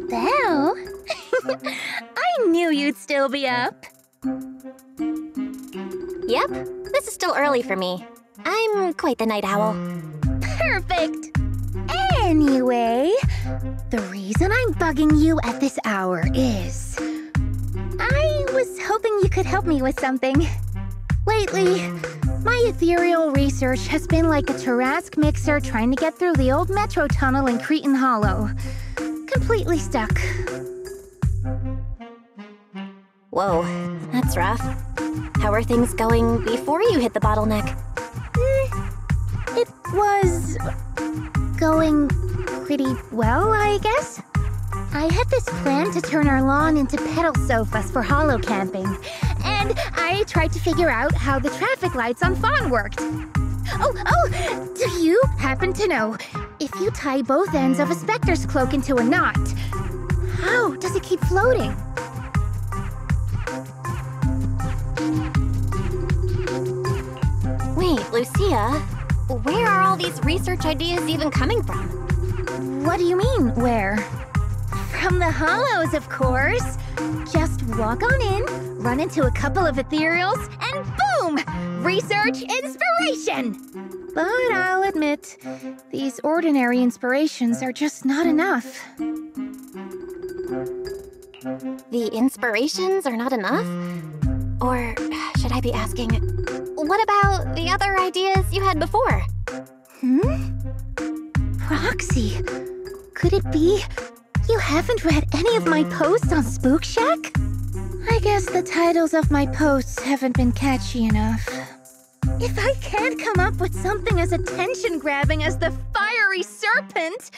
Belle? I knew you'd still be up. Yep, this is still early for me. I'm quite the night owl. Perfect! Anyway, the reason I'm bugging you at this hour is... I was hoping you could help me with something. Lately, my ethereal research has been like a Tarrasque mixer trying to get through the old metro tunnel in Cretan Hollow. Completely stuck. Whoa, that's rough. How are things going before you hit the bottleneck? It was... going pretty well, I guess. I had this plan to turn our lawn into pedal sofas for hollow camping, and I tried to figure out how the traffic lights on Fawn worked. Oh, do you happen to know, if you tie both ends of a Spectre's cloak into a knot, how does it keep floating? Wait, Lucia, where are all these research ideas even coming from? What do you mean, where? From the Hollows, of course. Just walk on in, run into a couple of ethereals, and boom! Research inspiration! But I'll admit, these ordinary inspirations are just not enough. The inspirations are not enough? Or should I be asking, what about the other ideas you had before? Proxy, could it be you haven't read any of my posts on Spook Shack? I guess the titles of my posts haven't been catchy enough. If I can't come up with something as attention-grabbing as the fiery serpent,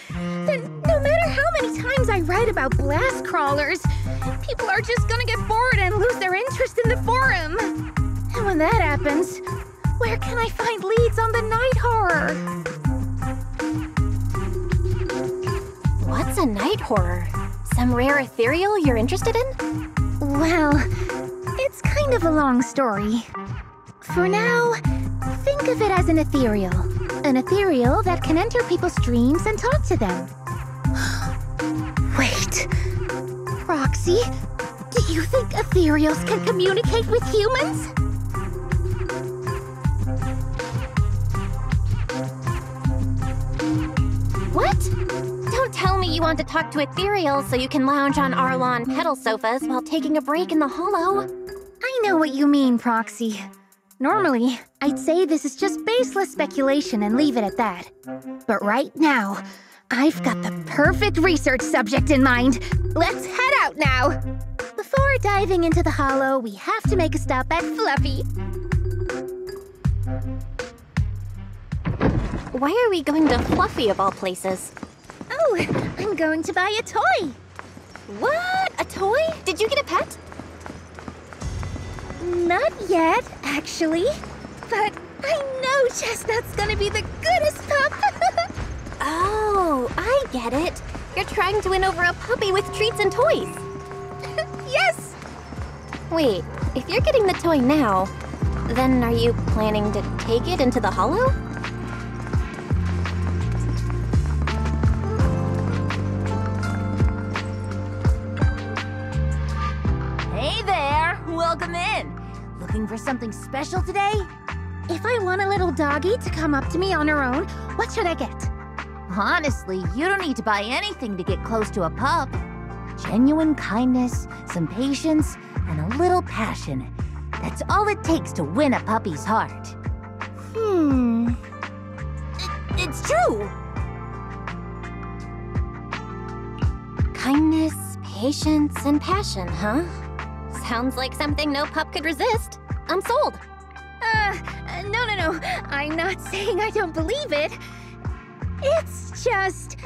then no matter how many times I write about blast crawlers, people are just gonna get bored and lose their interest in the forum. And when that happens, where can I find leads on the night horror? What's a night horror? Some rare ethereal you're interested in? Well, it's kind of a long story. For now, think of it as an ethereal. An ethereal that can enter people's dreams and talk to them. Wait. Proxy, do you think ethereals can communicate with humans? What? Don't tell me you want to talk to ethereals so you can lounge on our lawn pedal sofas while taking a break in the hollow. I know what you mean, Proxy. Normally, I'd say this is just baseless speculation and leave it at that. But right now, I've got the perfect research subject in mind. Let's head out now! Before diving into the hollow, we have to make a stop at Fluffy. Why are we going to Fluffy of all places? Oh, I'm going to buy a toy! What? A toy? Did you get a pet? Not yet, actually. But I know Chestnut's gonna be the goodest pup! Oh, I get it. You're trying to win over a puppy with treats and toys. Yes! Wait, if you're getting the toy now, then are you planning to take it into the hollow? Hey there! Welcome in! Looking for something special today? If I want a little doggy to come up to me on her own, what should I get? Honestly, you don't need to buy anything to get close to a pup. Genuine kindness, some patience, and a little passion. That's all it takes to win a puppy's heart. It's true! Kindness, patience, and passion, huh? Sounds like something no pup could resist. I'm sold. No. I'm not saying I don't believe it. It's just...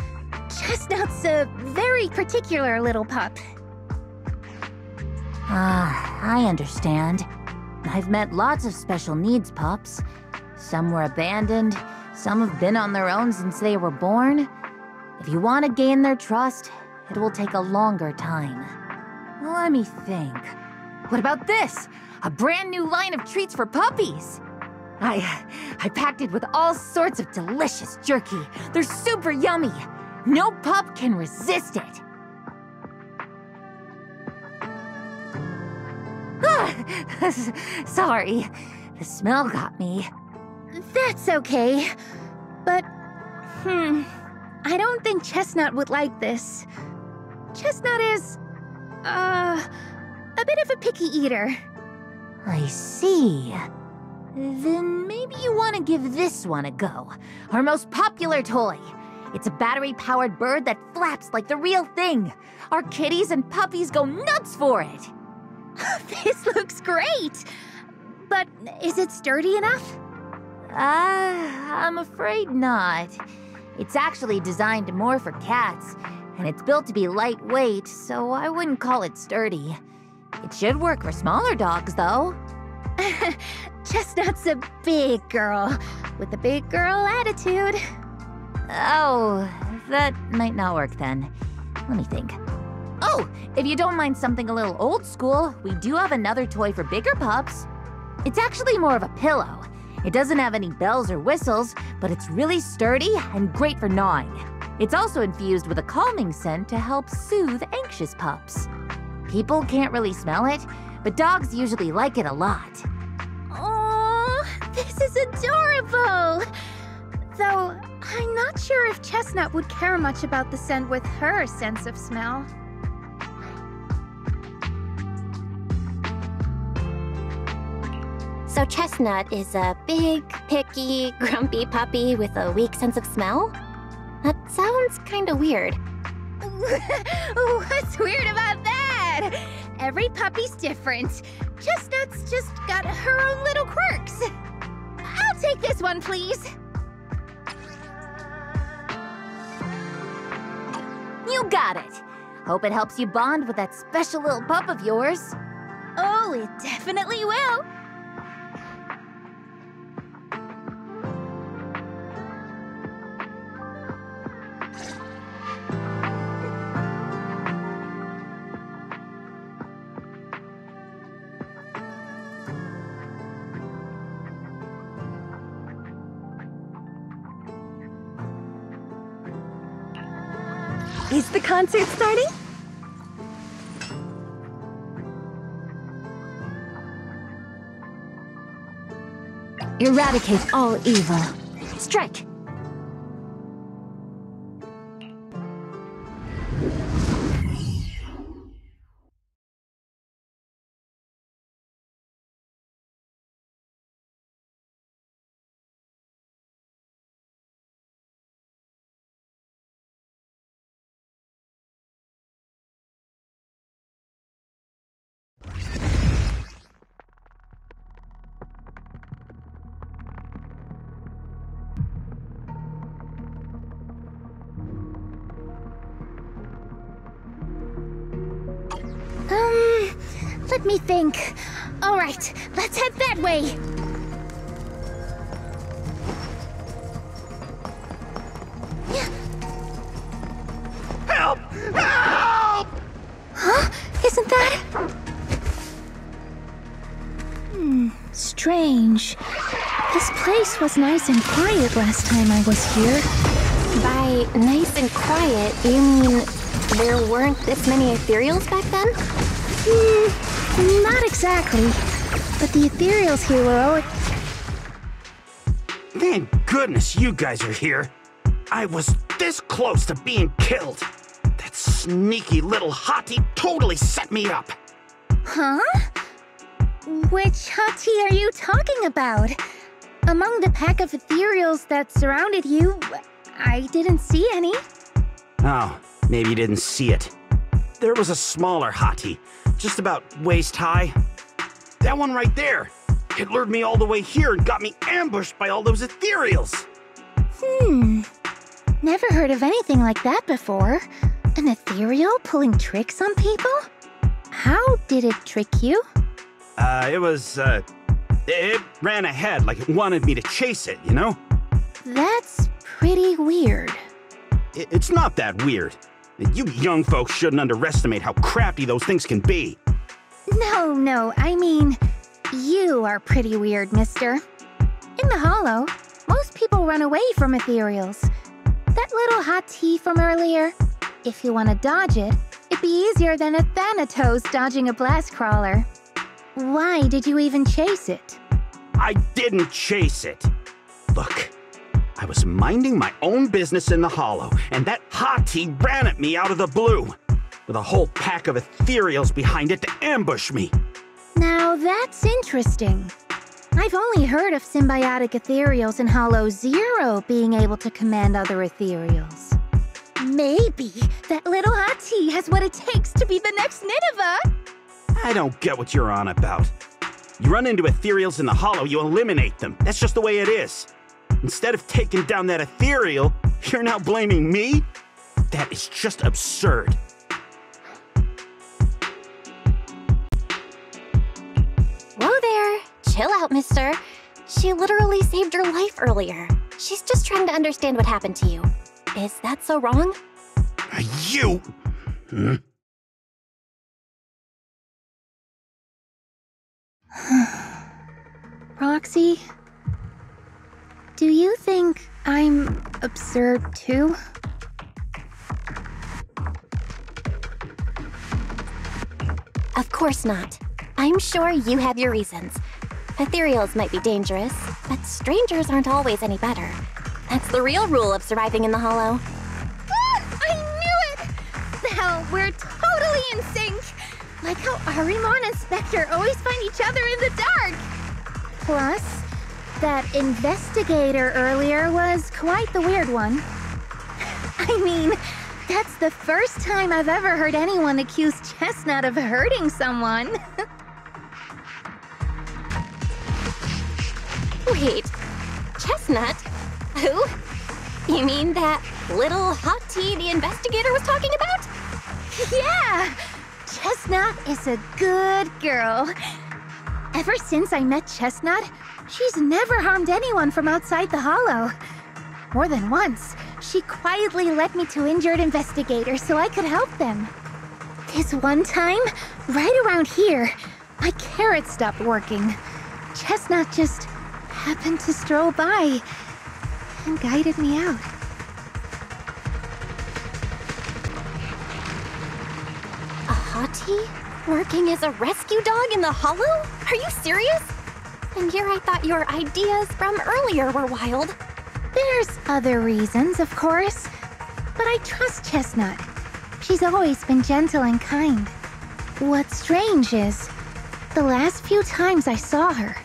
Chestnut's a very particular little pup. I understand. I've met lots of special needs pups. Some were abandoned, some have been on their own since they were born. If you want to gain their trust, it will take a longer time. Let me think. What about this? A brand new line of treats for puppies! I packed it with all sorts of delicious jerky. They're super yummy. No pup can resist it. Sorry, the smell got me. That's okay. But, I don't think Chestnut would like this. Chestnut is, a bit of a picky eater. I see. Then maybe you want to give this one a go. Our most popular toy. It's a battery-powered bird that flaps like the real thing. Our kitties and puppies go nuts for it. This looks great! But is it sturdy enough? I'm afraid not. It's actually designed more for cats, and it's built to be lightweight, so I wouldn't call it sturdy. It should work for smaller dogs, though. Chestnut's a big girl, with a big girl attitude. Oh, that might not work then. Let me think. Oh, if you don't mind something a little old school, we do have another toy for bigger pups. It's actually more of a pillow. It doesn't have any bells or whistles, but it's really sturdy and great for gnawing. It's also infused with a calming scent to help soothe anxious pups. People can't really smell it, but dogs usually like it a lot. Oh, this is adorable! Though, I'm not sure if Chestnut would care much about the scent with her sense of smell. So Chestnut is a big, picky, grumpy puppy with a weak sense of smell? That sounds kinda weird. What's weird about that? Every puppy's different. Chestnut's just got her own little quirks. I'll take this one, please. You got it. Hope it helps you bond with that special little pup of yours. Oh, it definitely will. Is the concert starting? Eradicate all evil. Strike! Let me think. All right, let's head that way. Help! Help! Huh? Isn't that... strange. This place was nice and quiet last time I was here. By nice and quiet, you mean there weren't this many ethereals back then? Not exactly. But the ethereals here were always... Thank goodness you guys are here. I was this close to being killed. That sneaky little hottie totally set me up. Huh? Which hottie are you talking about? Among the pack of ethereals that surrounded you, I didn't see any. Oh, maybe you didn't see it. There was a smaller hottie, just about waist high. That one right there. It lured me all the way here and got me ambushed by all those ethereals. Never heard of anything like that before. An ethereal pulling tricks on people? How did it trick you? It ran ahead like it wanted me to chase it, you know? That's pretty weird. It's not that weird. You young folks shouldn't underestimate how crafty those things can be. No, I mean, you are pretty weird, mister. In the Hollow, most people run away from ethereals. That little hot tea from earlier? If you want to dodge it, it'd be easier than a Thanatos dodging a blast crawler. Why did you even chase it? I didn't chase it. Look, I was minding my own business in the hollow, and that hottie ran at me out of the blue, with a whole pack of ethereals behind it to ambush me. Now that's interesting. I've only heard of symbiotic ethereals in Hollow Zero being able to command other ethereals. Maybe that little hottie has what it takes to be the next Nineveh. I don't get what you're on about. You run into ethereals in the hollow, you eliminate them. That's just the way it is. Instead of taking down that ethereal, you're now blaming me? That is just absurd. Whoa there. Chill out, mister. She literally saved your life earlier. She's just trying to understand what happened to you. Is that so wrong? You? Roxy, do you think I'm absurd too? Of course not. I'm sure you have your reasons. Ethereals might be dangerous, but strangers aren't always any better. That's the real rule of surviving in the hollow. Ah, I knew it! Now we're totally in sync! Like how Arimon and Spectre always find each other in the dark! Plus, that investigator earlier was quite the weird one. I mean, that's the first time I've ever heard anyone accuse Chestnut of hurting someone. Wait, Chestnut? Who? You mean that little hottie the investigator was talking about? Yeah! Chestnut is a good girl. Ever since I met Chestnut, she's never harmed anyone from outside the hollow. More than once, she quietly led me to injured investigators so I could help them. This one time, right around here, my carrot stopped working. Chestnut just happened to stroll by and guided me out. A hottie? Working as a rescue dog in the hollow? Are you serious? And here I thought your ideas from earlier were wild. There's other reasons, of course, but I trust Chestnut. She's always been gentle and kind. What's strange is, the last few times I saw her,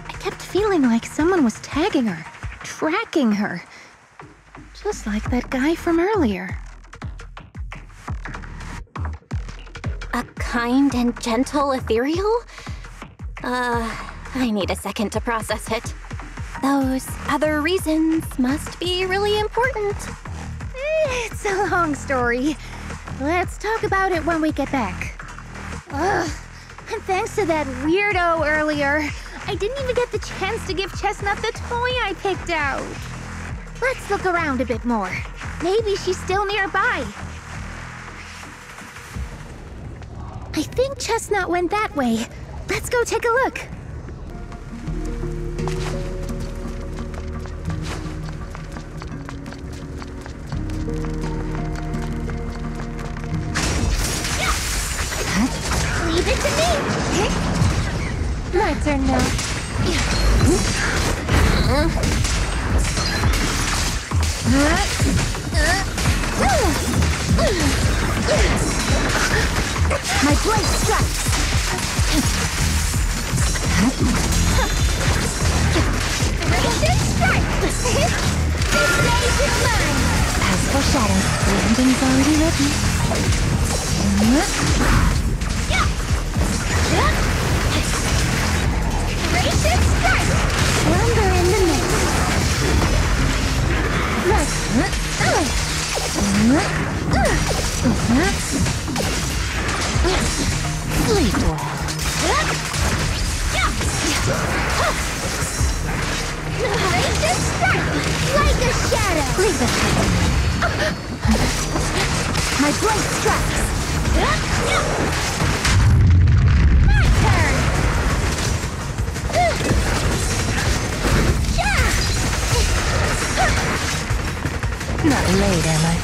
I kept feeling like someone was tagging her, tracking her. Just like that guy from earlier. A kind and gentle ethereal? I need a second to process it. Those other reasons must be really important. It's a long story. Let's talk about it when we get back. Ugh, and thanks to that weirdo earlier, I didn't even get the chance to give Chestnut the toy I picked out. Let's look around a bit more. Maybe she's still nearby. I think Chestnut went that way. Let's go take a look. Leave it to me. My turn now. My blade strikes. Radiant strike. This stage is mine. As for shadow, the ending's already written. Radiant strike. Slumber in the mist. Sleep well. Radiant strike. Like a shadow. Leave it. My blade strikes. My turn. not late, am I?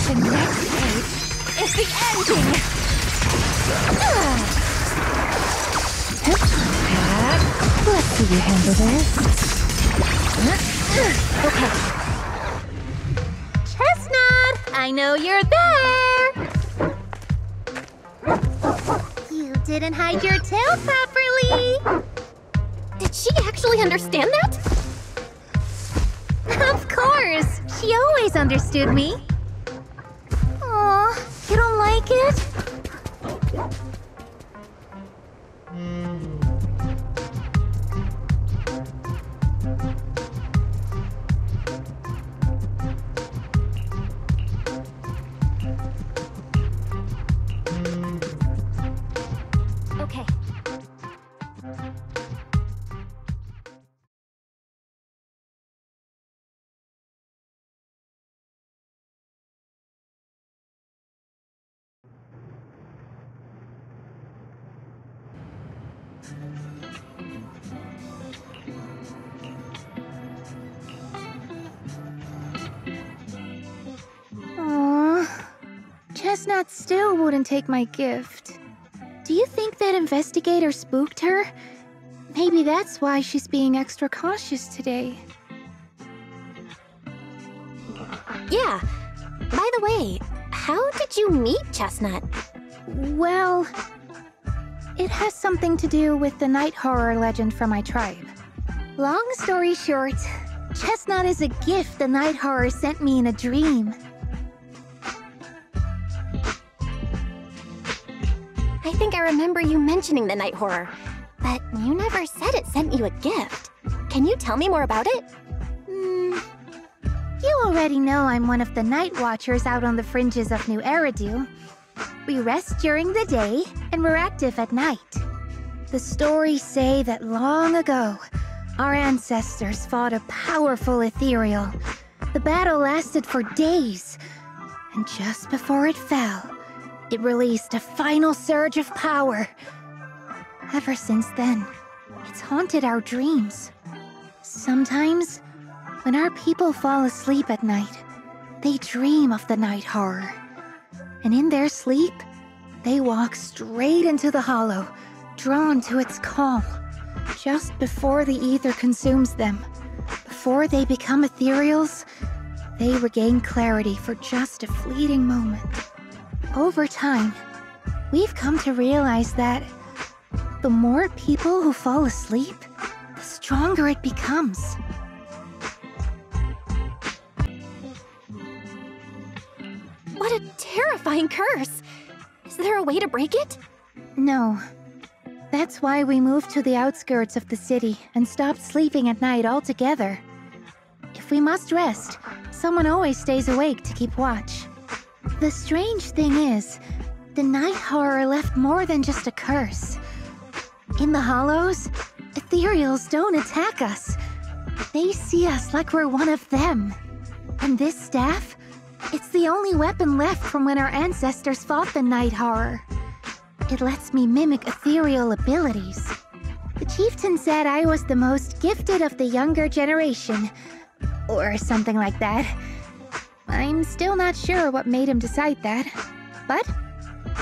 The next page is the ending! Let's see you handle this. Okay. Chestnut! I know you're there! You didn't hide your tail properly! Did she actually understand that? Of course! She always understood me. Aw, you don't like it? Okay. Aww. Chestnut still wouldn't take my gift. Do you think that investigator spooked her? Maybe that's why she's being extra cautious today. Yeah. By the way, how did you meet Chestnut? Well, it has something to do with the night horror legend from my tribe. Long story short, Chestnut is a gift the night horror sent me in a dream. I think I remember you mentioning the night horror, but you never said it sent you a gift. Can you tell me more about it? You already know I'm one of the night watchers out on the fringes of New Eridu. We rest during the day, and we're active at night. The stories say that long ago, our ancestors fought a powerful ethereal. The battle lasted for days, and just before it fell, it released a final surge of power. Ever since then, it's haunted our dreams. Sometimes, when our people fall asleep at night, they dream of the night horror. And in their sleep, they walk straight into the hollow, drawn to its call. Just before the ether consumes them, before they become ethereals, they regain clarity for just a fleeting moment. Over time, we've come to realize that the more people who fall asleep, the stronger it becomes. What a terrifying curse! Is there a way to break it? No. That's why we moved to the outskirts of the city and stopped sleeping at night altogether. If we must rest, someone always stays awake to keep watch. The strange thing is, the night horror left more than just a curse. In the hollows, ethereals don't attack us. They see us like we're one of them. And this staff, it's the only weapon left from when our ancestors fought the night horror. It lets me mimic ethereal abilities. The chieftain said I was the most gifted of the younger generation, or something like that. I'm still not sure what made him decide that, but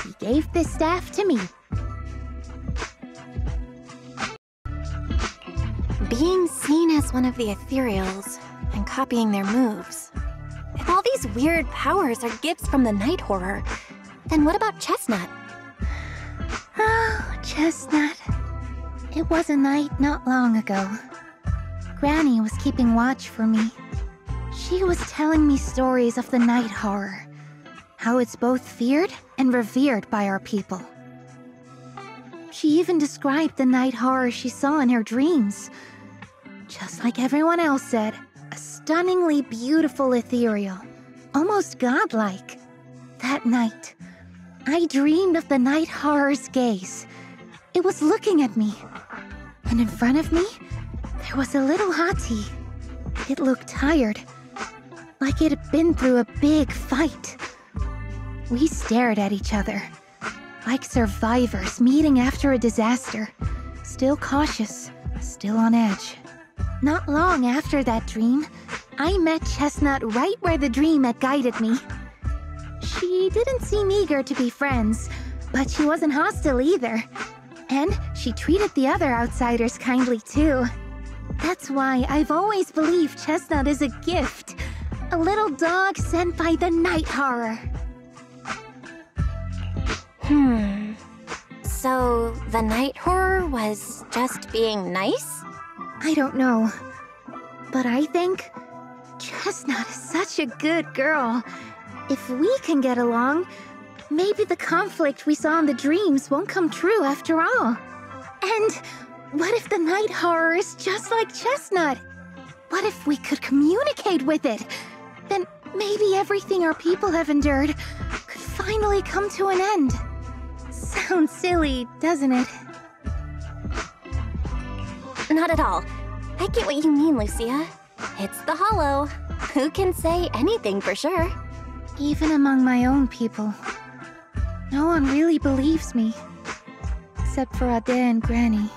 he gave this staff to me. Being seen as one of the ethereals and copying their moves. If all these weird powers are gifts from the night horror, then what about Chestnut? Oh, Chestnut. It was a night not long ago. Granny was keeping watch for me. She was telling me stories of the night horror, how it's both feared and revered by our people. She even described the night horror she saw in her dreams. Just like everyone else said, a stunningly beautiful ethereal, almost godlike. That night, I dreamed of the night horror's gaze. It was looking at me, and in front of me, there was a little hottie. It looked tired, like it had been through a big fight. We stared at each other, like survivors meeting after a disaster, Still cautious, still on edge. Not long after that dream, I met Chestnut right where the dream had guided me. She didn't seem eager to be friends, but she wasn't hostile either. And she treated the other outsiders kindly too. That's why I've always believed Chestnut is a gift. A little dog sent by the night horror. So the night horror was just being nice? I don't know. But I think Chestnut is such a good girl. If we can get along, maybe the conflict we saw in the dreams won't come true after all. And what if the night horror is just like Chestnut? What if we could communicate with it? Then maybe everything our people have endured could finally come to an end. Sounds silly, doesn't it? Not at all. I get what you mean, Lucia. It's the Hollow. Who can say anything for sure? Even among my own people. No one really believes me. Except for Ade and Granny.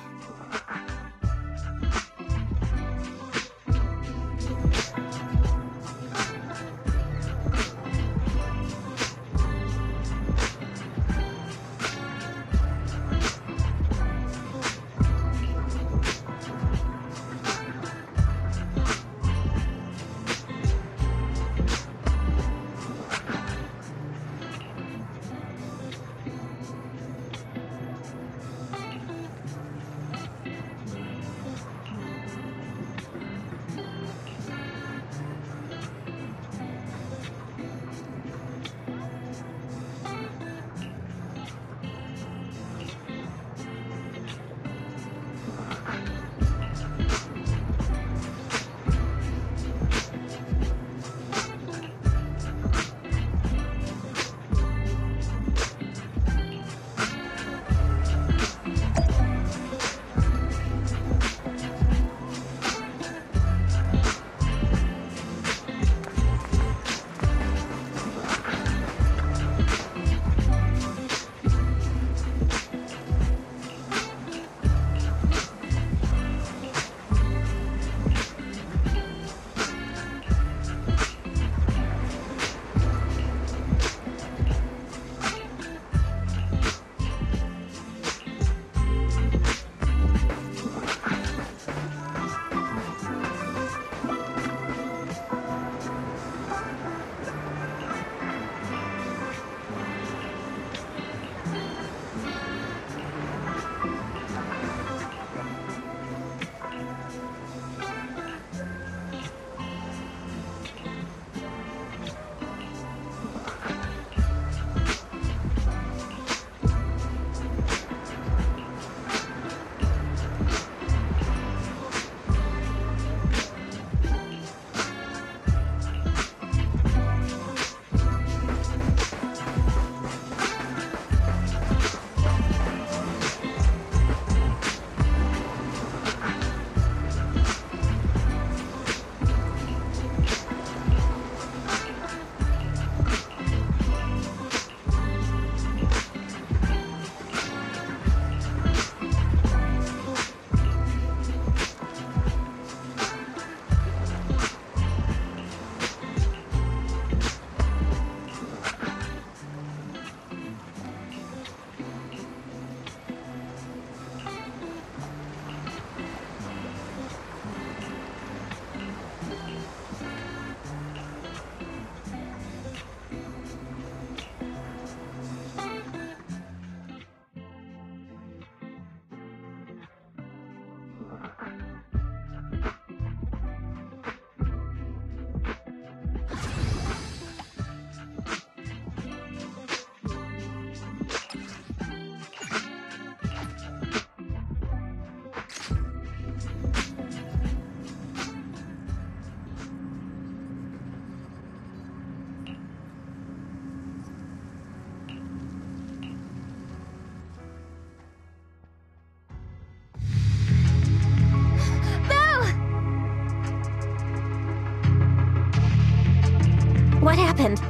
What happened?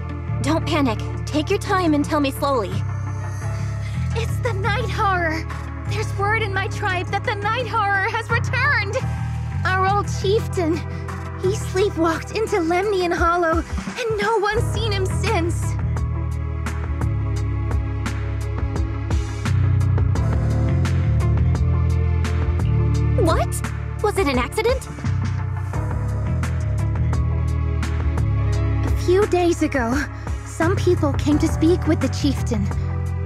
Don't panic. Take your time and tell me slowly. It's the night horror. There's word word in my tribe that the night horror has returned! Our old chieftain. He sleepwalked into Lemnian Hollow, and no one's seen him since. What? Was it an accident? A few days ago, some people came to speak with the chieftain.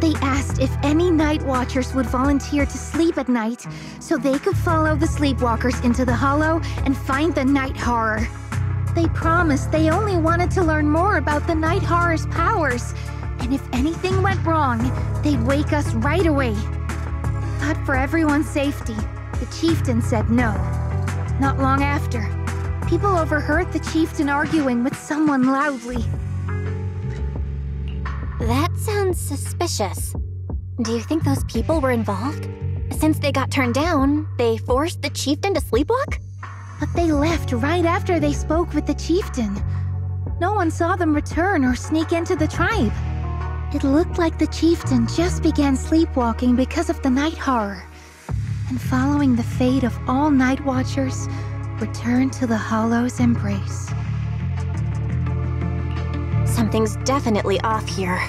They asked if any night watchers would volunteer to sleep at night so they could follow the sleepwalkers into the hollow and find the night horror. They promised they only wanted to learn more about the night horror's powers, and if anything went wrong, they'd wake us right away. But for everyone's safety, the chieftain said no. Not long after, people overheard the chieftain arguing with someone loudly. That sounds suspicious. Do you think those people were involved? Since they got turned down, they forced the chieftain to sleepwalk? But they left right after they spoke with the chieftain. No one saw them return or sneak into the tribe. It looked like the chieftain just began sleepwalking because of the night horror. And following the fate of all night watchers, returned to the Hollow's embrace. Something's definitely off here.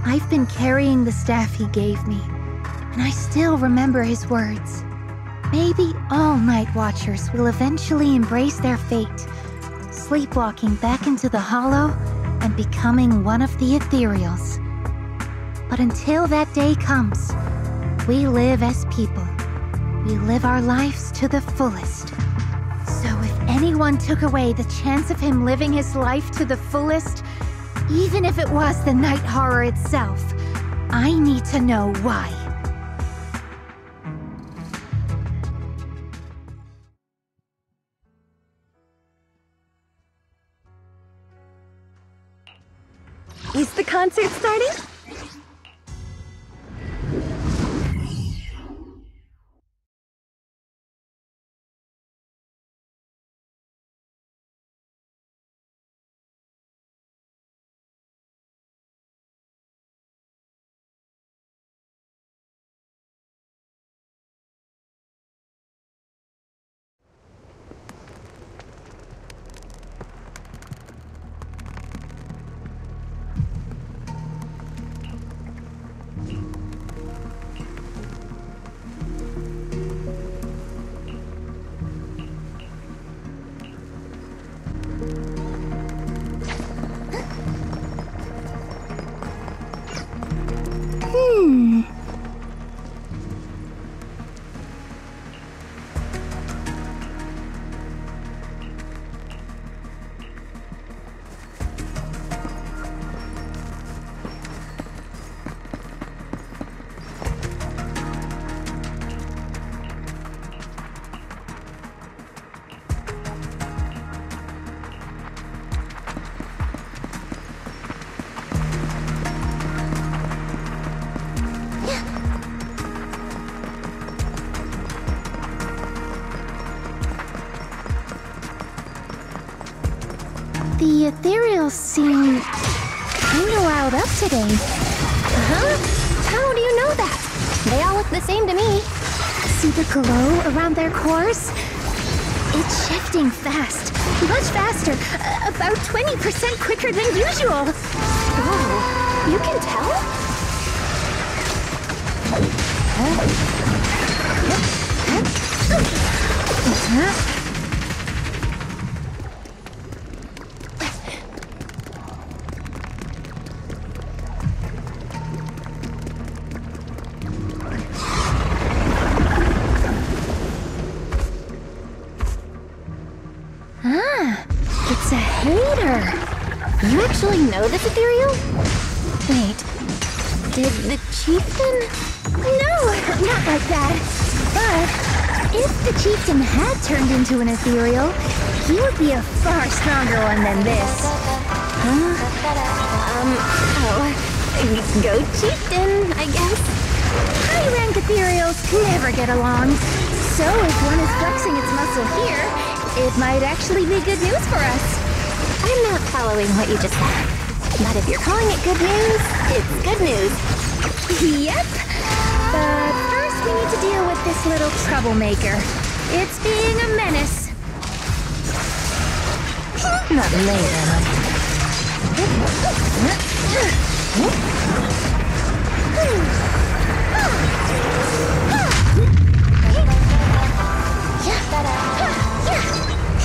I've been carrying the staff he gave me, and I still remember his words. Maybe all night watchers will eventually embrace their fate, sleepwalking back into the Hollow and becoming one of the ethereals. But until that day comes, we live as people. We live our lives to the fullest. So if anyone took away the chance of him living his life to the fullest, even if it was the night horror itself, I need to know why. Is the concert starting? The ethereals seem kinda riled up today. Huh? How do you know that? They all look the same to me. See the glow around their cores? It's shifting fast. Much faster. About 20% quicker than usual. Whoa, you can tell? It's a hater. You actually know this ethereal? Wait, did the chieftain? No, not like that. But if the chieftain had turned into an ethereal, he would be a far stronger one than this. Go chieftain, I guess. High-rank ethereals never get along. So if one is flexing its muscle here, it might actually be good news for us. I'm not following what you just said. But if you're calling it good news, it's good news. Yep. But first we need to deal with this little troublemaker. It's being a menace. Not later.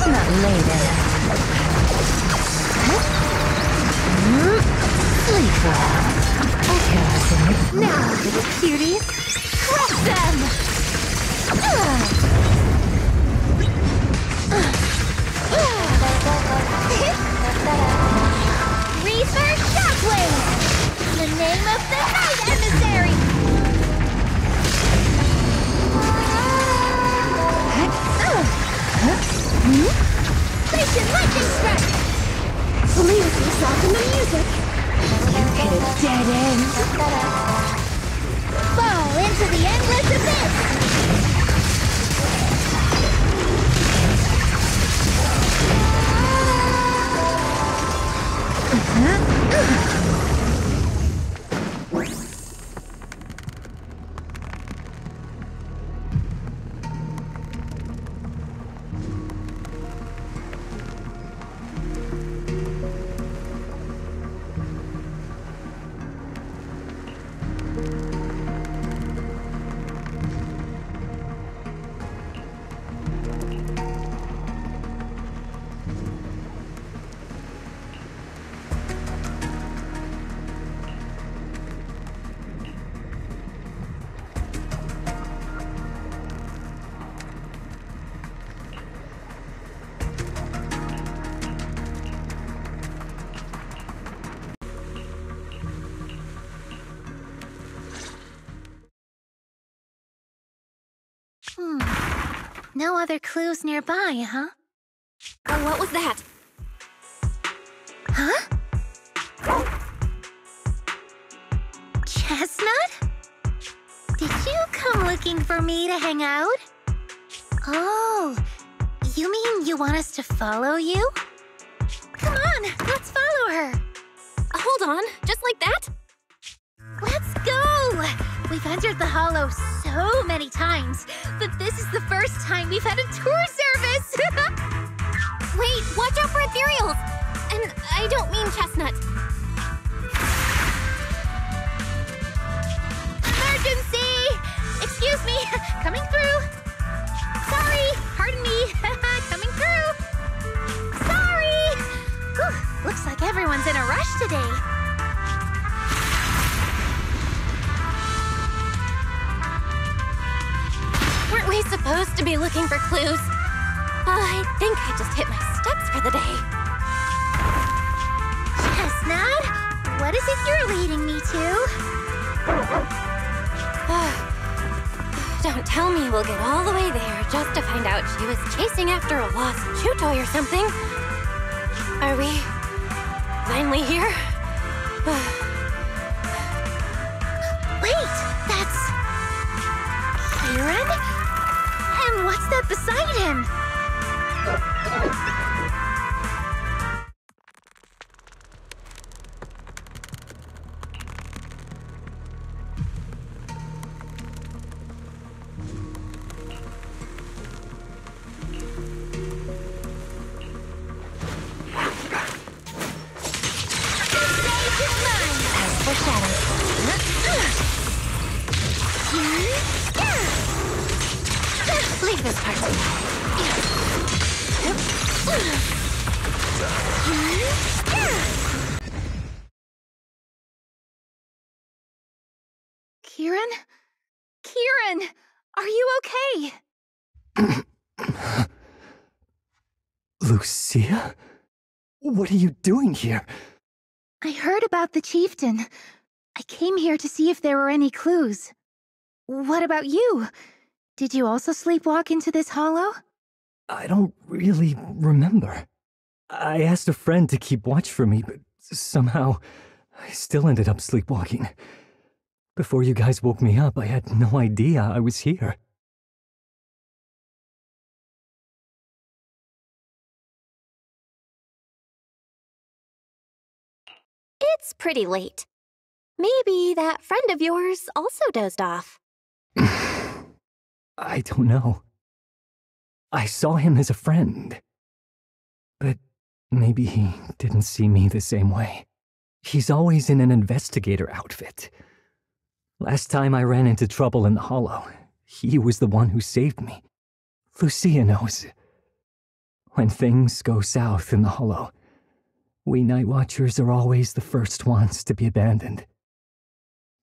Not later. Sleep well. Okay, Now, cuties, crush them! Reefer Shockwave! In the name of the Night Emissary! Station Lightning Strike! Lose yourself in the music. Hit a dead end. Fall into the endless abyss! No other clues nearby, huh? What was that? Huh? Chestnut? Did you come looking for me to hang out? Oh, you mean you want us to follow you? Come on, let's follow her. Hold on, just like that? Let's go! We've entered the Hollow so many times, but this is the first time we've had a tour service! Wait, watch out for ethereals! And I don't mean Chestnut. Emergency! Excuse me, coming through. Sorry, pardon me, coming through. Sorry! Whew, looks like everyone's in a rush today. Weren't we supposed to be looking for clues? I think I just hit my steps for the day. Chestnut, what is it you're leading me to? Don't tell me we'll get all the way there just to find out she was chasing after a lost chew toy or something. Are we finally here? Wait, that's... Kieran? And what's that beside him? Leave this part to me. Kieran? Kieran! Are you okay? Lucia? What are you doing here? I heard about the chieftain. I came here to see if there were any clues. What about you? Did you also sleepwalk into this hollow? I don't really remember. I asked a friend to keep watch for me, but somehow I still ended up sleepwalking. Before you guys woke me up, I had no idea I was here. It's pretty late. Maybe that friend of yours also dozed off. I don't know. I saw him as a friend. But maybe he didn't see me the same way. He's always in an investigator outfit. Last time I ran into trouble in the Hollow, he was the one who saved me. Lucia knows. When things go south in the Hollow, we Night Watchers are always the first ones to be abandoned.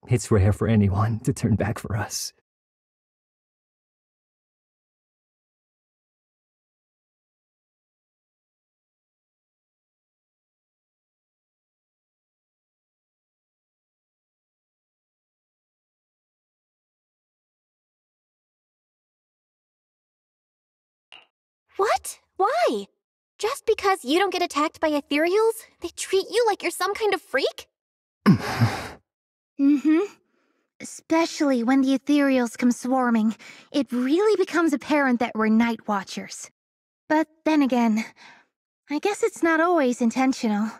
It's rare for anyone to turn back for us. What? Why? Just because you don't get attacked by ethereals, they treat you like you're some kind of freak? Mm-hmm. Especially when the ethereals come swarming, it really becomes apparent that we're Night Watchers. But then again, I guess it's not always intentional.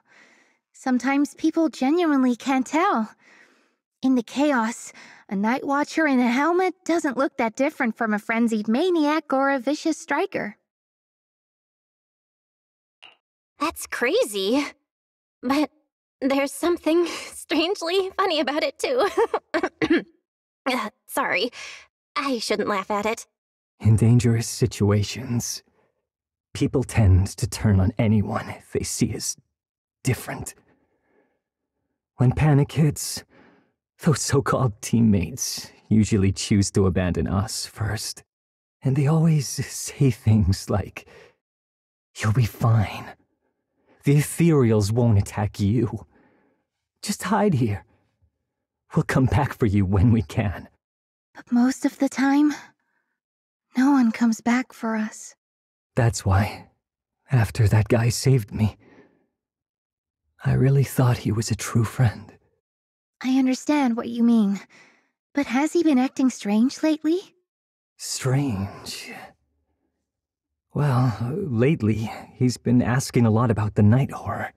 Sometimes people genuinely can't tell. In the chaos, a Night Watcher in a helmet doesn't look that different from a frenzied maniac or a vicious striker. That's crazy. But there's something strangely funny about it, too. Sorry. I shouldn't laugh at it. In dangerous situations, people tend to turn on anyone they see as different. When panic hits, those so-called teammates usually choose to abandon us first. And they always say things like, "You'll be fine. The ethereals won't attack you. Just hide here. We'll come back for you when we can." But most of the time, no one comes back for us. That's why, after that guy saved me, I really thought he was a true friend. I understand what you mean. But has he been acting strange lately? Strange. Well, lately, he's been asking a lot about the night horror,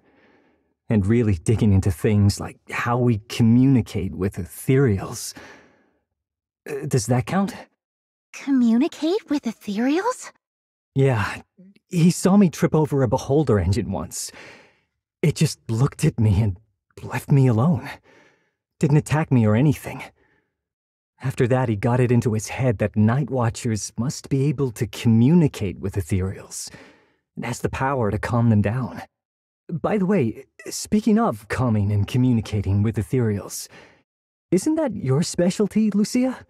and really digging into things like how we communicate with ethereals. Does that count? Communicate with ethereals? Yeah, he saw me trip over a beholder engine once. It just looked at me and left me alone. Didn't attack me or anything. After that, he got it into his head that Night Watchers must be able to communicate with ethereals, and has the power to calm them down. By the way, speaking of calming and communicating with ethereals, isn't that your specialty, Lucia?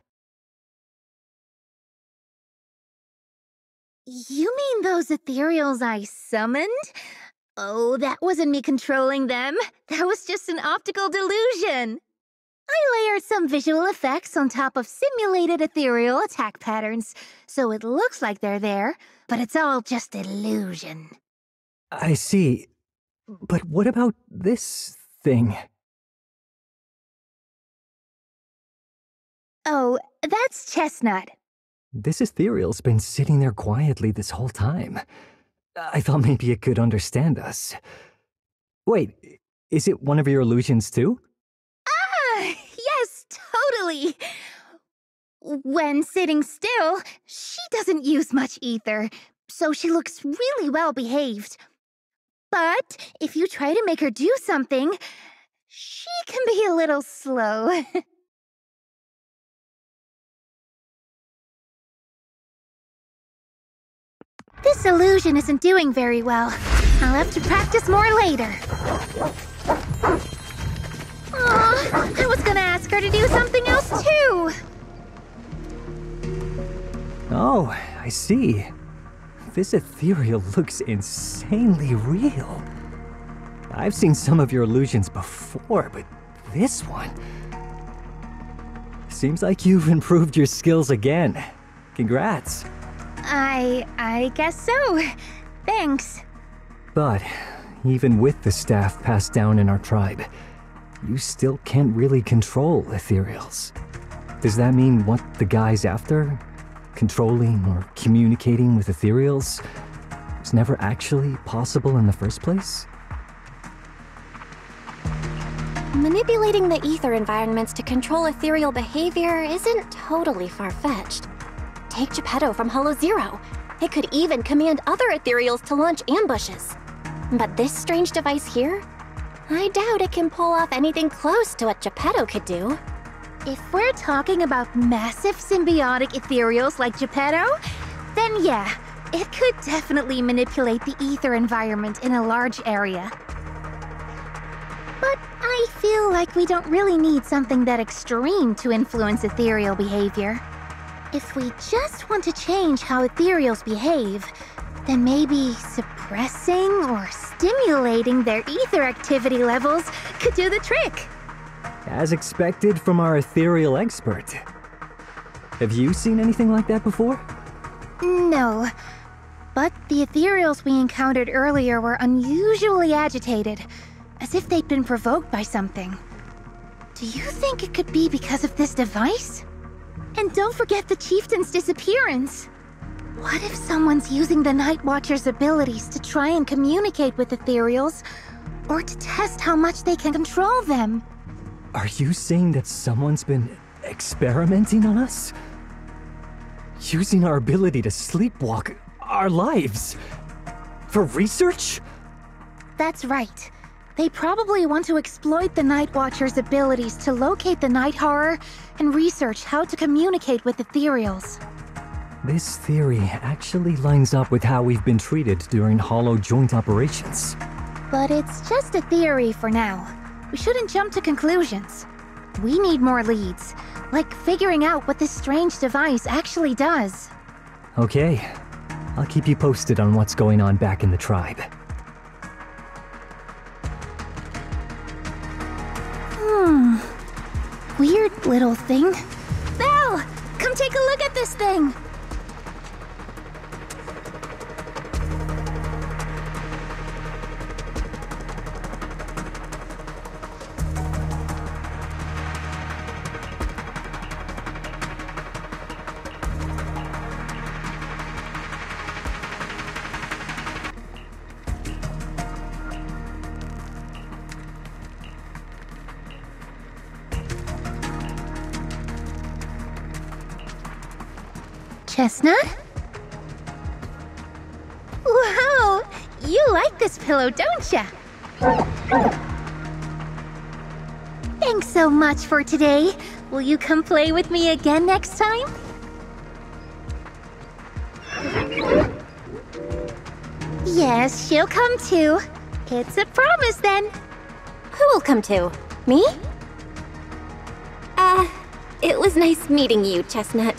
You mean those ethereals I summoned? Oh, that wasn't me controlling them. That was just an optical delusion. I layered some visual effects on top of simulated ethereal attack patterns, so it looks like they're there, but it's all just illusion. I see. But what about this thing? Oh, that's Chestnut. This ethereal's been sitting there quietly this whole time. I thought maybe it could understand us. Wait, is it one of your illusions too? Yes, totally. When sitting still, she doesn't use much ether, so she looks really well behaved. But if you try to make her do something, she can be a little slow. This illusion isn't doing very well. I'll have to practice more later. Aw, I was gonna ask her to do something else too. Oh, I see. This ethereal looks insanely real. I've seen some of your illusions before, but this one... Seems like you've improved your skills again. Congrats. I guess so. Thanks. But even with the staff passed down in our tribe, you still can't really control ethereals. Does that mean what the guy's after? Controlling or communicating with ethereals was never actually possible in the first place? Manipulating the ether environments to control ethereal behavior isn't totally far-fetched. take Geppetto from Hollow Zero. It could even command other ethereals to launch ambushes. But this strange device here? I doubt it can pull off anything close to what Geppetto could do. If we're talking about massive symbiotic ethereals like Geppetto, then yeah, it could definitely manipulate the ether environment in a large area. But I feel like we don't really need something that extreme to influence ethereal behavior. If we just want to change how ethereals behave, then maybe suppressing or stimulating their ether activity levels could do the trick. As expected from our ethereal expert. Have you seen anything like that before? No. But the ethereals we encountered earlier were unusually agitated, as if they'd been provoked by something. Do you think it could be because of this device? And don't forget the chieftain's disappearance. What if someone's using the Night Watcher's abilities to try and communicate with ethereals, or to test how much they can control them? Are you saying that someone's been experimenting on us? Using our ability to sleepwalk our lives? For research? That's right. They probably want to exploit the Night Watcher's abilities to locate the night horror and research how to communicate with ethereals. This theory actually lines up with how we've been treated during Hollow joint operations. But it's just a theory for now. We shouldn't jump to conclusions. We need more leads, like figuring out what this strange device actually does. Okay, I'll keep you posted on what's going on back in the tribe. Weird little thing. Belle! Come take a look at this thing! Chestnut? Wow! You like this pillow, don't ya? Thanks so much for today. Will you come play with me again next time? Yes, she'll come too. It's a promise then. Who will come to? Me? It was nice meeting you, Chestnut.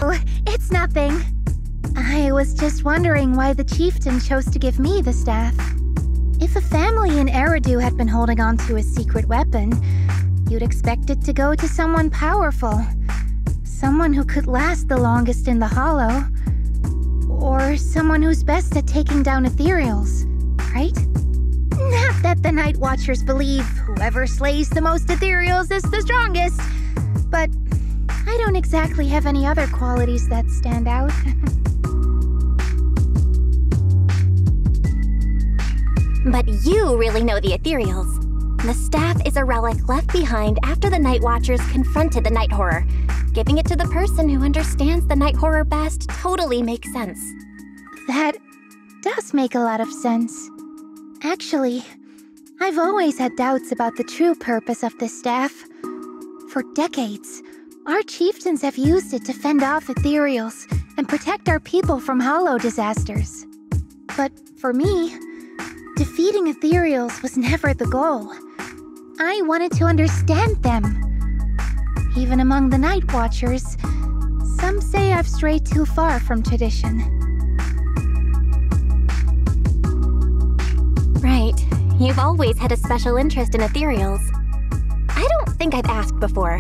Oh, it's nothing. I was just wondering why the chieftain chose to give me the staff. If a family in Eridu had been holding on to a secret weapon, you'd expect it to go to someone powerful. Someone who could last the longest in the Hollow. Or someone who's best at taking down ethereals, right? Not that the Night Watchers believe whoever slays the most ethereals is the strongest, but I don't exactly have any other qualities that stand out. But you really know the ethereals. The staff is a relic left behind after the Night Watchers confronted the night horror. Giving it to the person who understands the night horror best totally makes sense. That does make a lot of sense. Actually, I've always had doubts about the true purpose of this staff. For decades, our chieftains have used it to fend off ethereals and protect our people from hollow disasters. But for me, defeating ethereals was never the goal. I wanted to understand them. Even among the Night Watchers, some say I've strayed too far from tradition. Right. You've always had a special interest in ethereals. I don't think I've asked before,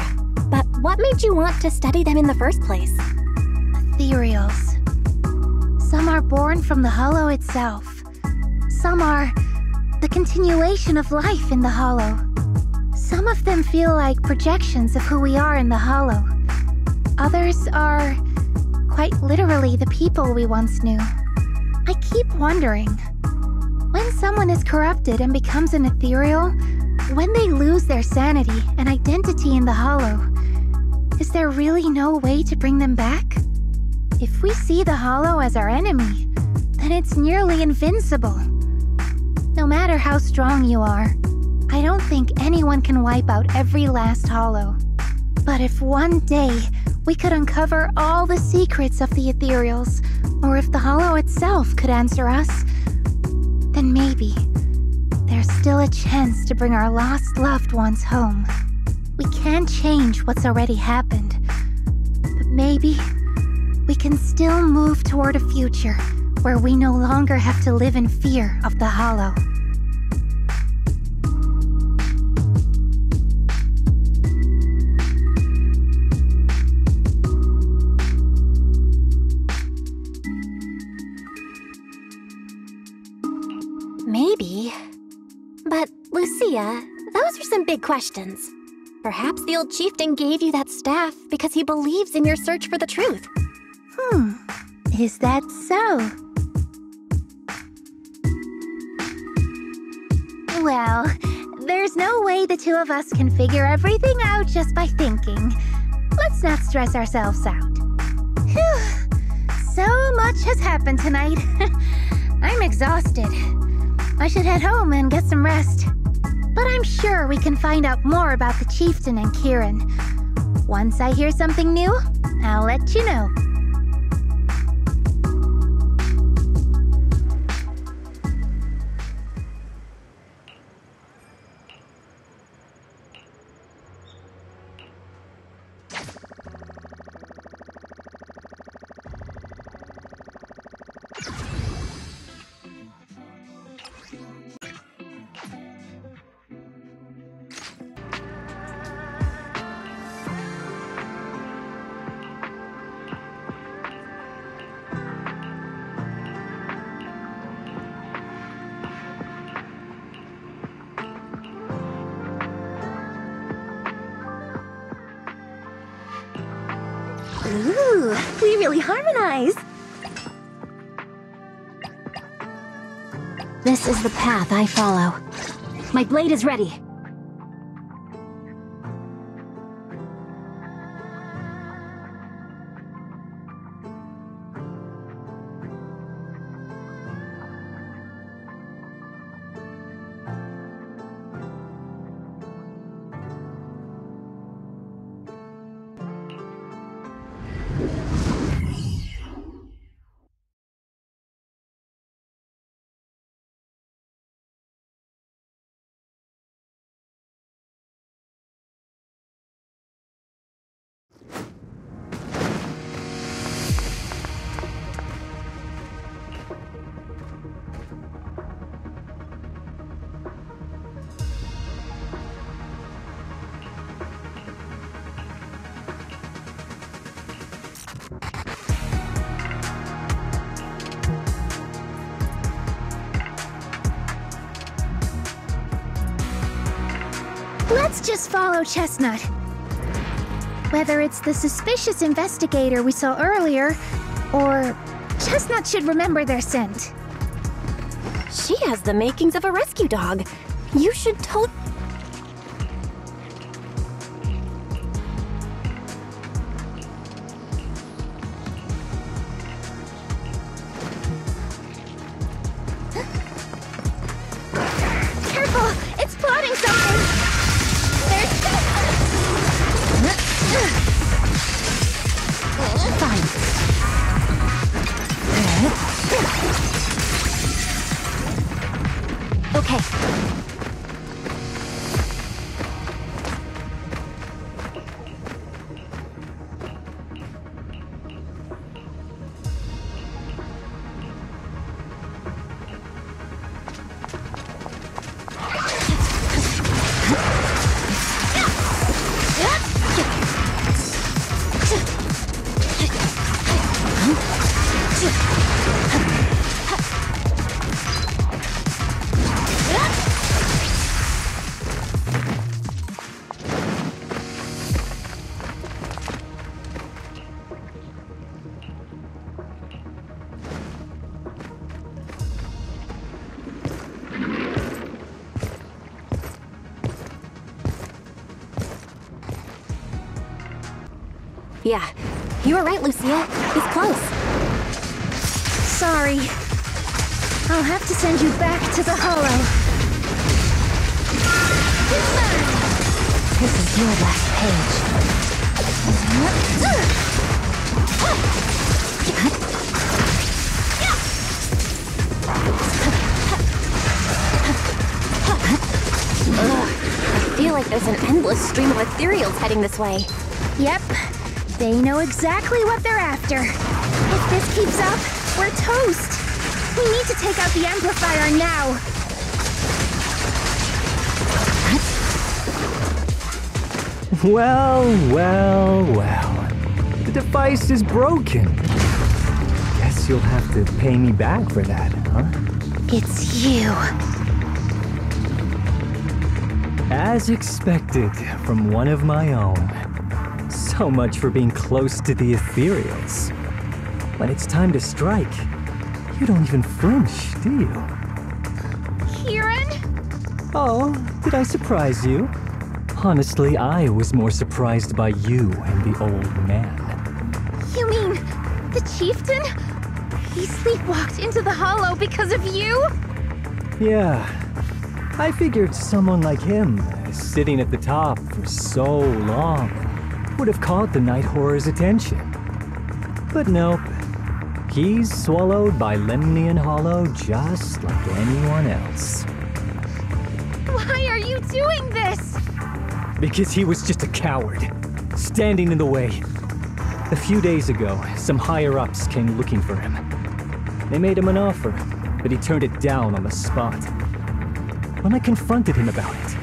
but what made you want to study them in the first place? Ethereals. Some are born from the Hollow itself. Some are the continuation of life in the Hollow. Some of them feel like projections of who we are in the Hollow. Others are quite literally the people we once knew. I keep wondering, when someone is corrupted and becomes an ethereal, when they lose their sanity and identity in the Hollow, is there really no way to bring them back? If we see the Hollow as our enemy, then it's nearly invincible. No matter how strong you are, I don't think anyone can wipe out every last Hollow. But if one day we could uncover all the secrets of the ethereals, or if the Hollow itself could answer us, then maybe there's still a chance to bring our lost loved ones home. We can't change what's already happened, but maybe we can still move toward a future where we no longer have to live in fear of the Hollow. Maybe. But, Lucia, those are some big questions. Perhaps the old chieftain gave you that staff because he believes in your search for the truth. Is that so? Well, there's no way the two of us can figure everything out just by thinking. Let's not stress ourselves out. Phew. So much has happened tonight. I'm exhausted. I should head home and get some rest. But I'm sure we can find out more about the chieftain and Kieran. Once I hear something new, I'll let you know. Ooh, we really harmonize. This is the path I follow. My blade is ready. Let's just follow Chestnut. Whether it's the suspicious investigator we saw earlier, or Chestnut should remember their scent. She has the makings of a rescue dog. You should Careful! It's plotting something! There's... Fine. Okay. Yeah, you were right, Lucia. He's close. Sorry. I'll have to send you back to the Hollow. This is your last page. I feel like there's an endless stream of ethereals heading this way. Yep. They know exactly what they're after. If this keeps up, we're toast. We need to take out the amplifier now. Well. The device is broken. Guess you'll have to pay me back for that, huh? It's you. As expected from one of my own. So much for being close to the ethereals. When it's time to strike, you don't even flinch, do you? Kieran? Oh, did I surprise you? Honestly, I was more surprised by you and the old man. You mean the chieftain? He sleepwalked into the Hollow because of you? Yeah. I figured someone like him, sitting at the top for so long, would have caught the night horror's attention. But nope. He's swallowed by Lemnian Hollow just like anyone else. Why are you doing this? Because he was just a coward, standing in the way. A few days ago, some higher-ups came looking for him. They made him an offer, but he turned it down on the spot. When I confronted him about it,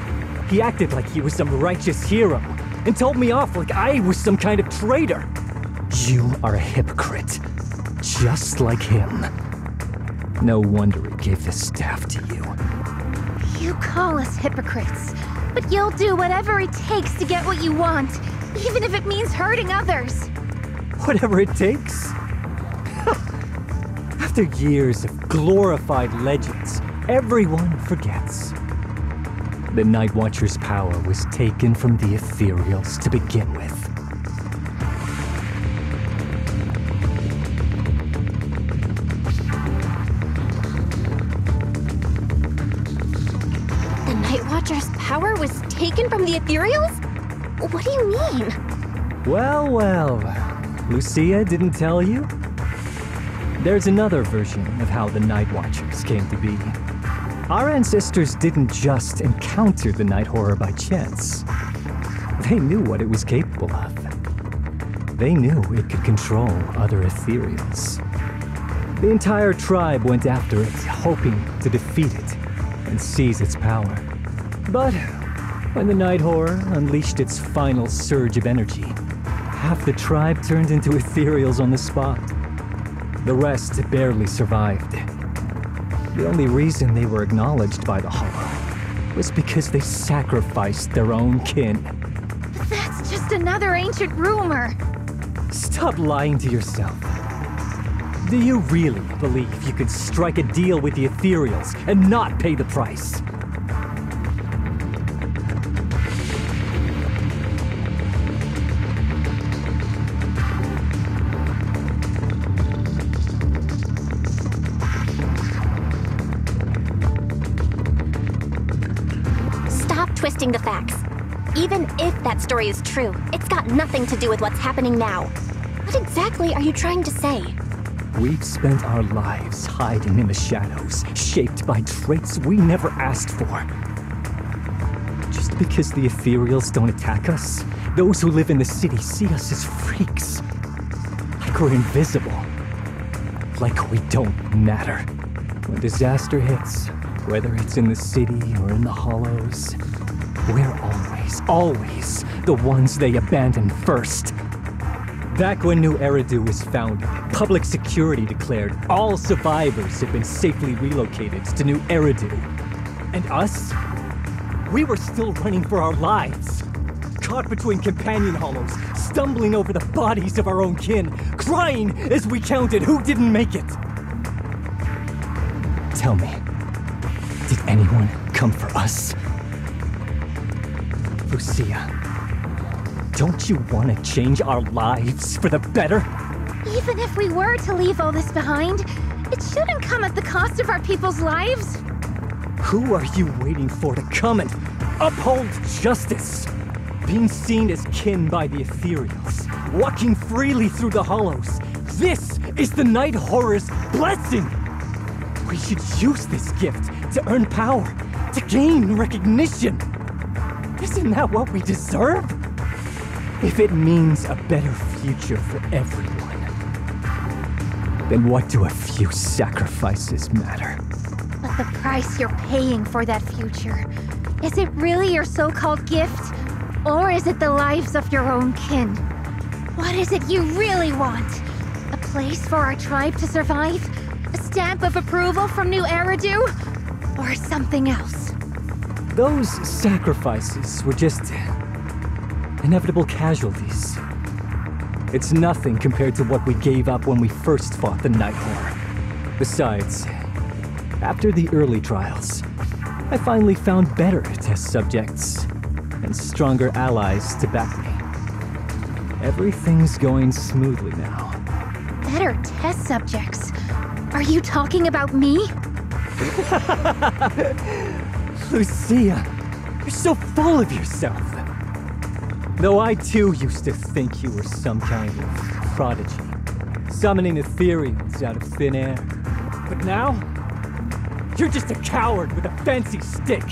he acted like he was some righteous hero and told me off like I was some kind of traitor. You are a hypocrite, just like him. No wonder he gave the staff to you. You call us hypocrites, but you'll do whatever it takes to get what you want, even if it means hurting others. Whatever it takes. After years of glorified legends, everyone forgets. The Night Watcher's power was taken from the ethereals to begin with. The Night Watcher's power was taken from the ethereals? What do you mean? Well. Lucia didn't tell you? There's another version of how the Night Watchers came to be. Our ancestors didn't just encounter the night horror by chance. They knew what it was capable of. They knew it could control other ethereals. The entire tribe went after it, hoping to defeat it and seize its power. But when the night horror unleashed its final surge of energy, half the tribe turned into ethereals on the spot. The rest barely survived. The only reason they were acknowledged by the Hollow was because they sacrificed their own kin. But that's just another ancient rumor. Stop lying to yourself. Do you really believe you could strike a deal with the ethereals and not pay the price? Twisting the facts. Even if that story is true, it's got nothing to do with what's happening now. What exactly are you trying to say? We've spent our lives hiding in the shadows, shaped by traits we never asked for. Just because the ethereals don't attack us, those who live in the city see us as freaks. Like we're invisible. Like we don't matter. When disaster hits, whether it's in the city or in the hollows, we're always the ones they abandon first. Back when New Eridu was founded, public security declared all survivors had been safely relocated to New Eridu. And us? We were still running for our lives. Caught between companion hollows, stumbling over the bodies of our own kin, crying as we counted who didn't make it. Tell me, did anyone come for us? Lucia, don't you want to change our lives for the better? Even if we were to leave all this behind, it shouldn't come at the cost of our people's lives. Who are you waiting for to come and uphold justice? Being seen as kin by the ethereals, walking freely through the hollows. This is the Night Horror's blessing! We should use this gift to earn power, to gain recognition. Isn't that what we deserve? If it means a better future for everyone, then what do a few sacrifices matter? But the price you're paying for that future, is it really your so-called gift? Or is it the lives of your own kin? What is it you really want? A place for our tribe to survive? A stamp of approval from New Eridu? Or something else? Those sacrifices were just inevitable casualties. It's nothing compared to what we gave up when we first fought the Night Horror. Besides, after the early trials, I finally found better test subjects and stronger allies to back me. Everything's going smoothly now. Better test subjects? Are you talking about me? Lucia, you're so full of yourself. Though I too used to think you were some kind of prodigy, summoning ethereals out of thin air. But now, you're just a coward with a fancy stick,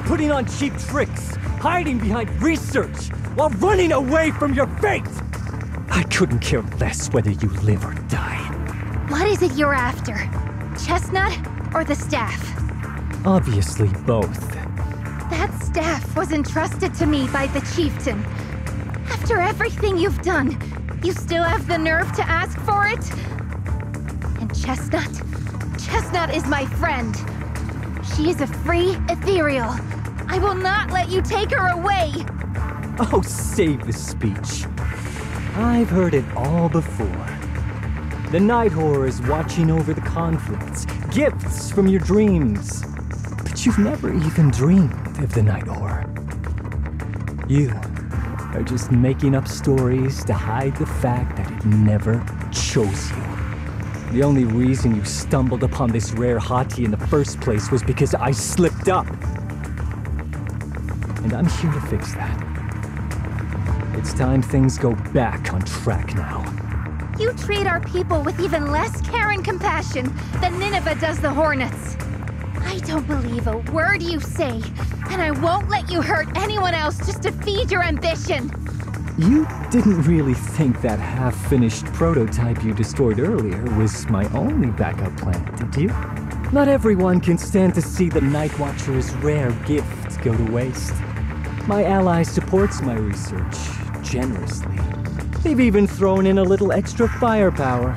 putting on cheap tricks, hiding behind research, while running away from your fate! I couldn't care less whether you live or die. What is it you're after? Chestnut or the staff? Obviously both. That staff was entrusted to me by the chieftain. After everything you've done, you still have the nerve to ask for it? And Chestnut? Chestnut is my friend. She is a free ethereal. I will not let you take her away! Oh, save the speech. I've heard it all before. The Night Horror is watching over the conflicts, gifts from your dreams. But you've never even dreamed of the Night Horror. You are just making up stories to hide the fact that it never chose you. The only reason you stumbled upon this rare hottie in the first place was because I slipped up. And I'm here to fix that. It's time things go back on track now. You treat our people with even less care and compassion than Nineveh does the Hornets. I don't believe a word you say, and I won't let you hurt anyone else just to feed your ambition. You didn't really think that half-finished prototype you destroyed earlier was my only backup plan, did you? Not everyone can stand to see the Night Watcher's rare gift go to waste. My ally supports my research generously. They've even thrown in a little extra firepower.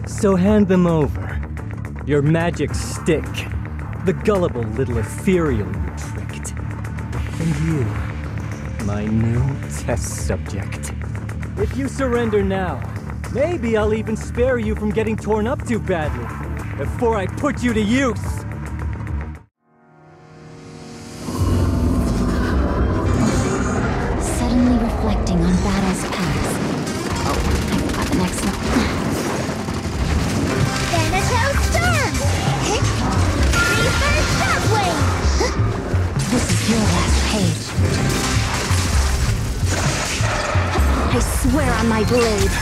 So hand them over. Your magic stick. The gullible little ethereal you tricked. And you, my new test subject. If you surrender now, maybe I'll even spare you from getting torn up too badly before I put you to use. Suddenly reflecting on battles past. Oh, I've got the next one. Thanatos Storm! Reverse Shockwave! This is your last page. I swear on my blade.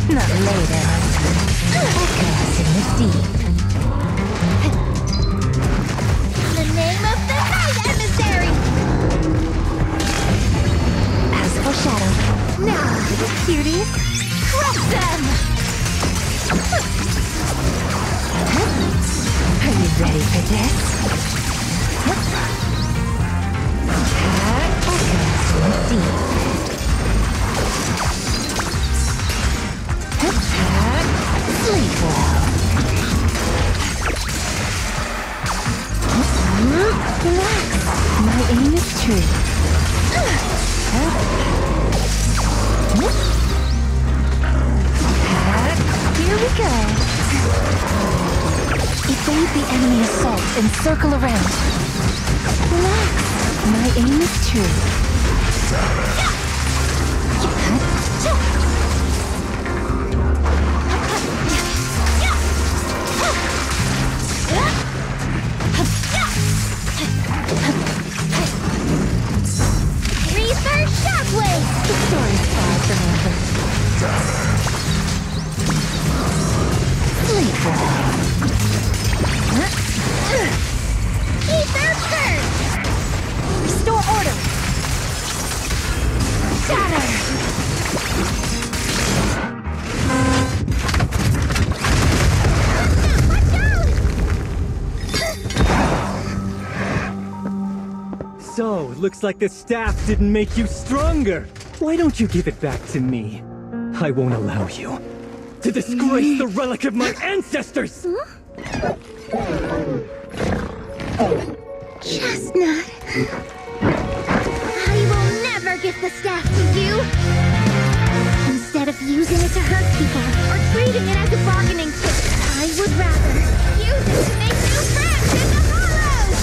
Not later. Echoes in the deep. The name of the night emissary! As foreshadowed. Now, cuties, crush them! Are you ready for this? Echoes in the deep. Sleep well. Relax. My aim is true. Here we go. Evade the enemy assault and circle around. Relax. My aim is true. Reverse shockwave! The story's far from over. Sleep well. Ether curse! Restore order. Shatter! So, looks like the staff didn't make you stronger. Why don't you give it back to me? I won't allow you to disgrace the relic of my ancestors! Chestnut! I will never give the staff to you! Instead of using it to hurt people, or treating it as a bargaining chip, I would rather use it to make new friends in the hollows!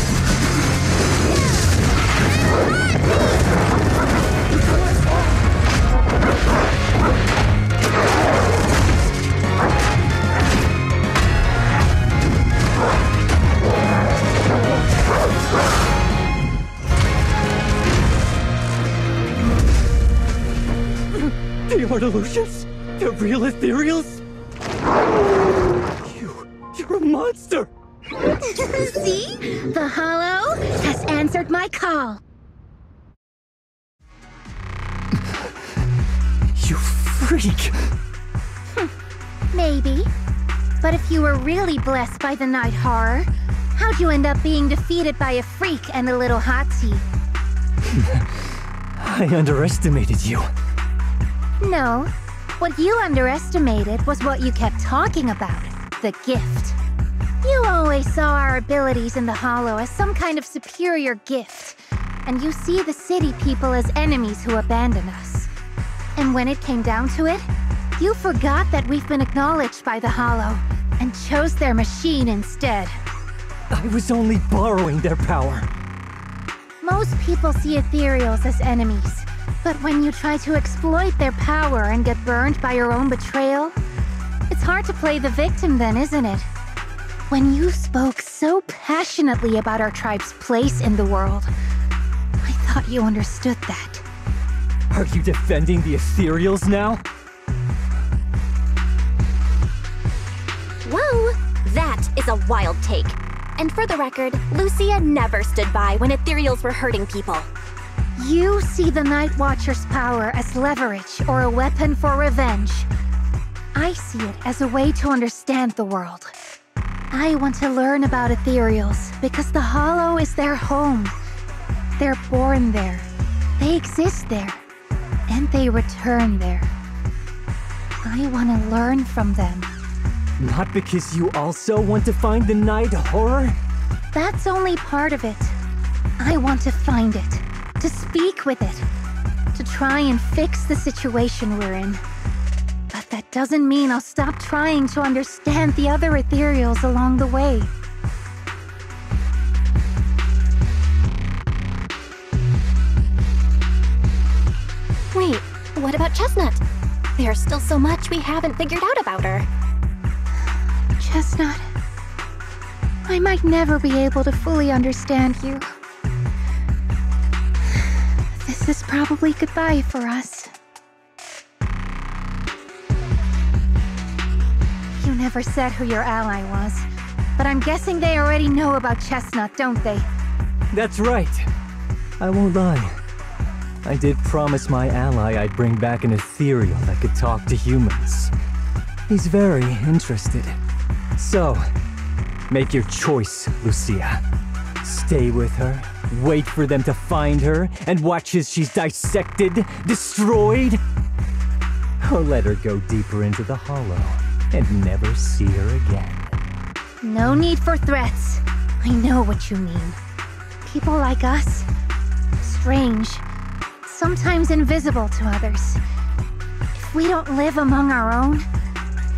They are illusions? The real ethereals? You're a monster! See? The hollow has answered my call. You freak! Maybe. But if you were really blessed by the night horror, how'd you end up being defeated by a freak and a little hot tea? I underestimated you. No. What you underestimated was what you kept talking about. The gift. You always saw our abilities in the Hollow as some kind of superior gift. And you see the city people as enemies who abandon us. And when it came down to it, you forgot that we've been acknowledged by the Hollow and chose their machine instead. I was only borrowing their power. Most people see ethereals as enemies, but when you try to exploit their power and get burned by your own betrayal, it's hard to play the victim then, isn't it? When you spoke so passionately about our tribe's place in the world, I thought you understood that. Are you defending the ethereals now? Whoa! That is a wild take. And for the record, Lucia never stood by when ethereals were hurting people. You see the Night Watcher's power as leverage or a weapon for revenge. I see it as a way to understand the world. I want to learn about ethereals because the Hollow is their home. They're born there. They exist there. And they return there. I want to learn from them. Not because you also want to find the night horror? That's only part of it. I want to find it, to speak with it, to try and fix the situation we're in. But that doesn't mean I'll stop trying to understand the other ethereals along the way. Wait, what about Chestnut? There's still so much we haven't figured out about her. Chestnut. I might never be able to fully understand you. This is probably goodbye for us. You never said who your ally was, but I'm guessing they already know about Chestnut, don't they? That's right. I won't lie. I did promise my ally I'd bring back an ethereal that could talk to humans. He's very interested. So, make your choice, Lucia. Stay with her, wait for them to find her, and watch as she's dissected, destroyed? Or let her go deeper into the hollow and never see her again. No need for threats. I know what you mean. People like us, strange, sometimes invisible to others. If we don't live among our own,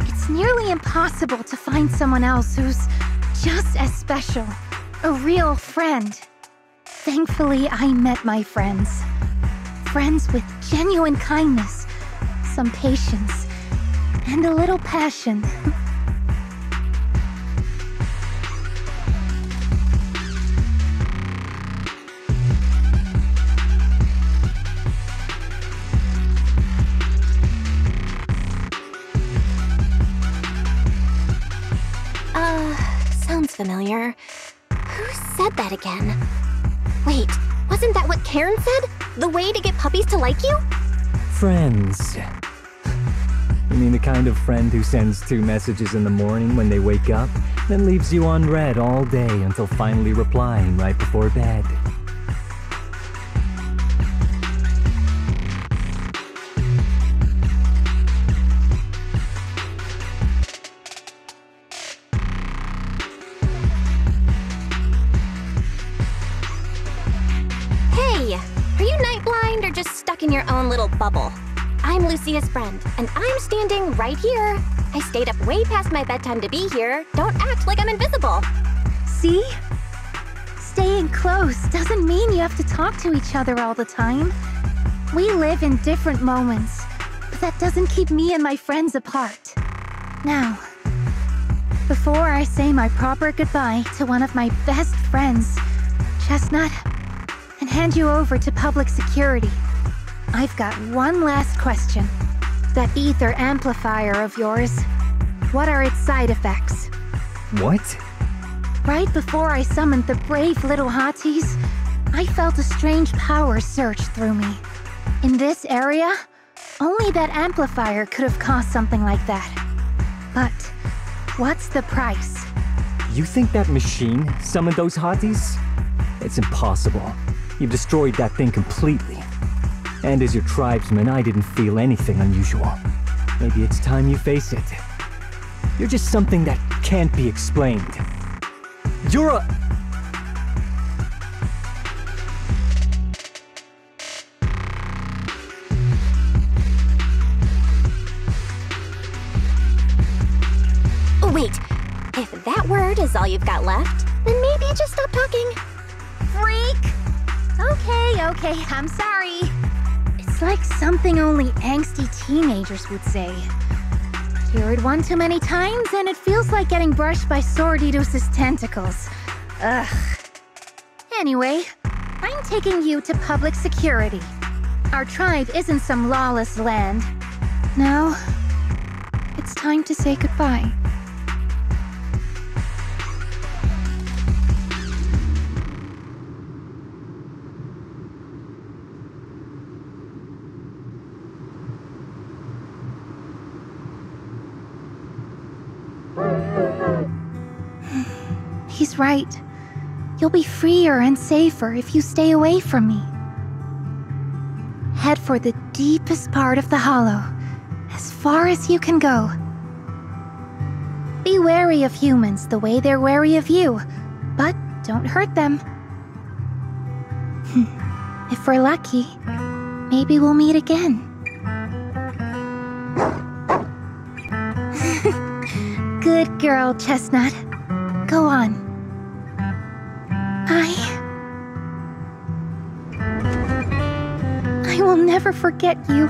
it's nearly impossible to find someone else who's just as special, a real friend. Thankfully, I met my friends. Friends with genuine kindness, some patience, and a little passion. Sounds familiar. Who said that again? Wait, wasn't that what Karen said? The way to get puppies to like you? Friends. You mean the kind of friend who sends 2 messages in the morning when they wake up, then leaves you unread all day until finally replying right before bed? In your own little bubble. I'm Lucia's friend, and I'm standing right here. I stayed up way past my bedtime to be here. Don't act like I'm invisible. See? Staying close doesn't mean you have to talk to each other all the time. We live in different moments, but that doesn't keep me and my friends apart. Now, before I say my proper goodbye to one of my best friends, Chestnut, and hand you over to public security, I've got one last question. That ether amplifier of yours, what are its side effects? What? Right before I summoned the brave little hotties, I felt a strange power surge through me. In this area, only that amplifier could have caused something like that. But what's the price? You think that machine summoned those hotties? It's impossible. You've destroyed that thing completely. And as your tribesman, I didn't feel anything unusual. Maybe it's time you face it. You're just something that can't be explained. You're a... Wait, if that word is all you've got left, then maybe just stop talking. Freak! Okay, I'm sorry. It's like something only angsty teenagers would say. Hear it one too many times and it feels like getting brushed by Sordidus's tentacles. Ugh. Anyway, I'm taking you to public security. Our tribe isn't some lawless land. Now, it's time to say goodbye. He's right. You'll be freer and safer if you stay away from me. Head for the deepest part of the hollow, as far as you can go. Be wary of humans the way they're wary of you, but don't hurt them. If we're lucky, maybe we'll meet again. Good girl, Chestnut. Go on. I will never forget you.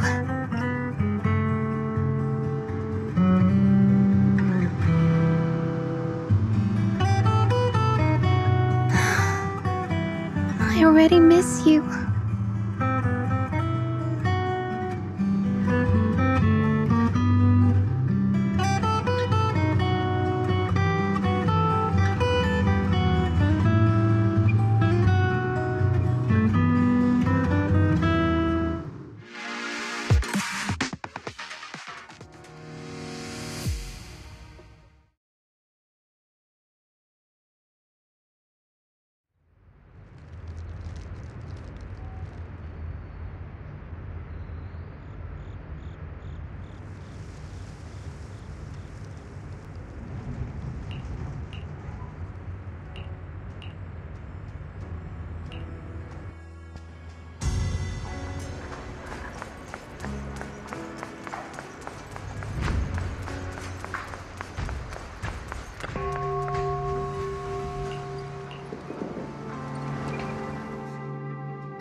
already miss you.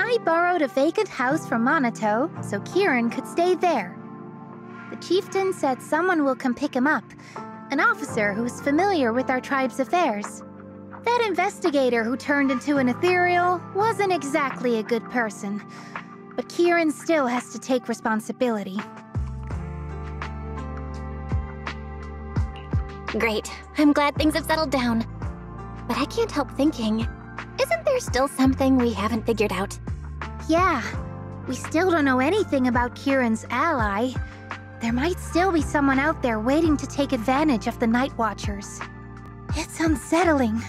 I borrowed a vacant house from Monato so Kieran could stay there. The chieftain said someone will come pick him up, an officer who's familiar with our tribe's affairs. That investigator who turned into an ethereal wasn't exactly a good person, but Kieran still has to take responsibility. Great. I'm glad things have settled down. But I can't help thinking, isn't there still something we haven't figured out? Yeah, we still don't know anything about Kieran's ally. There might still be someone out there waiting to take advantage of the Night Watchers. It's unsettling.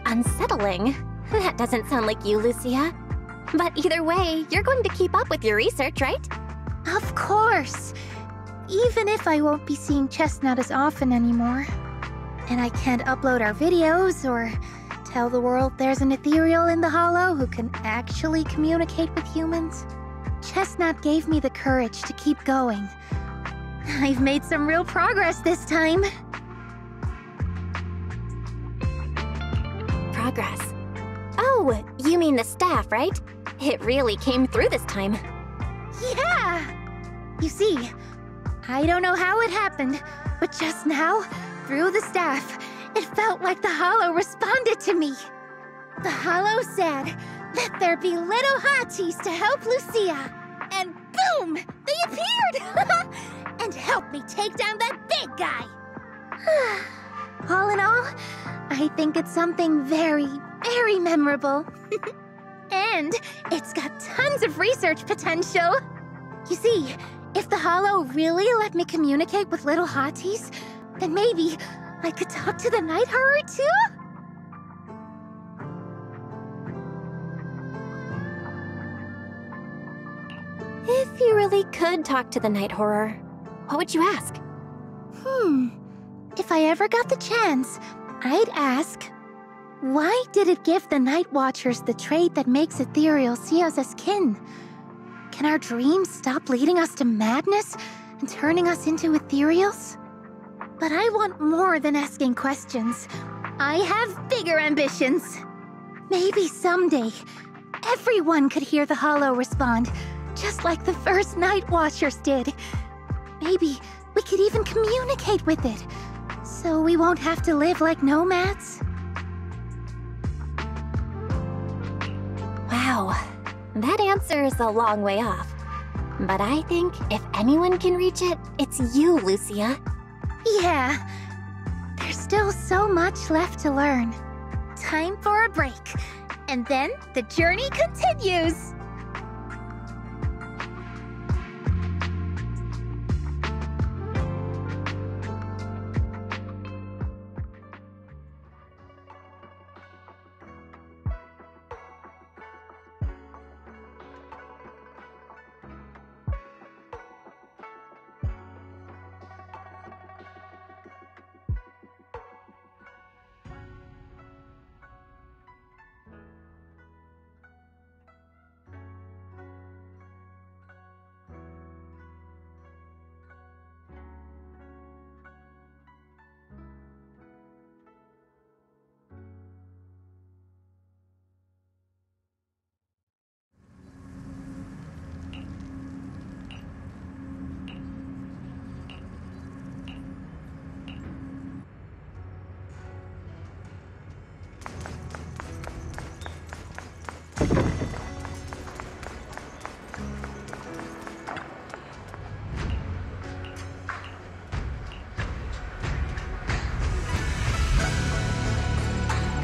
Unsettling? That doesn't sound like you, Lucia. But either way, you're going to keep up with your research, right? Of course! Even if I won't be seeing Chestnut as often anymore. And I can't upload our videos or tell the world there's an ethereal in the Hollow who can actually communicate with humans. Chestnut gave me the courage to keep going. I've made some real progress this time. Progress. Oh, you mean the staff, right? It really came through this time. Yeah! You see, I don't know how it happened, but just now, through the staff, it felt like the Hollow responded to me. The Hollow said, "Let there be little hotties to help Lucia." And boom! They appeared! And helped me take down that big guy! All in all, I think it's something very, very memorable. And it's got tons of research potential. You see, if the Hollow really let me communicate with little hotties, then maybe I could talk to the Night Horror too? If you really could talk to the Night Horror, what would you ask? If I ever got the chance, I'd ask, why did it give the Night Watchers the trait that makes ethereal see us as kin? Can our dreams stop leading us to madness and turning us into ethereals? But I want more than asking questions. I have bigger ambitions. Maybe someday, everyone could hear the Hollow respond, just like the first Night Watchers did. Maybe we could even communicate with it, so we won't have to live like nomads. Wow, that answer is a long way off. But I think if anyone can reach it, it's you, Lucia. Yeah, there's still so much left to learn. Time for a break, and then the journey continues.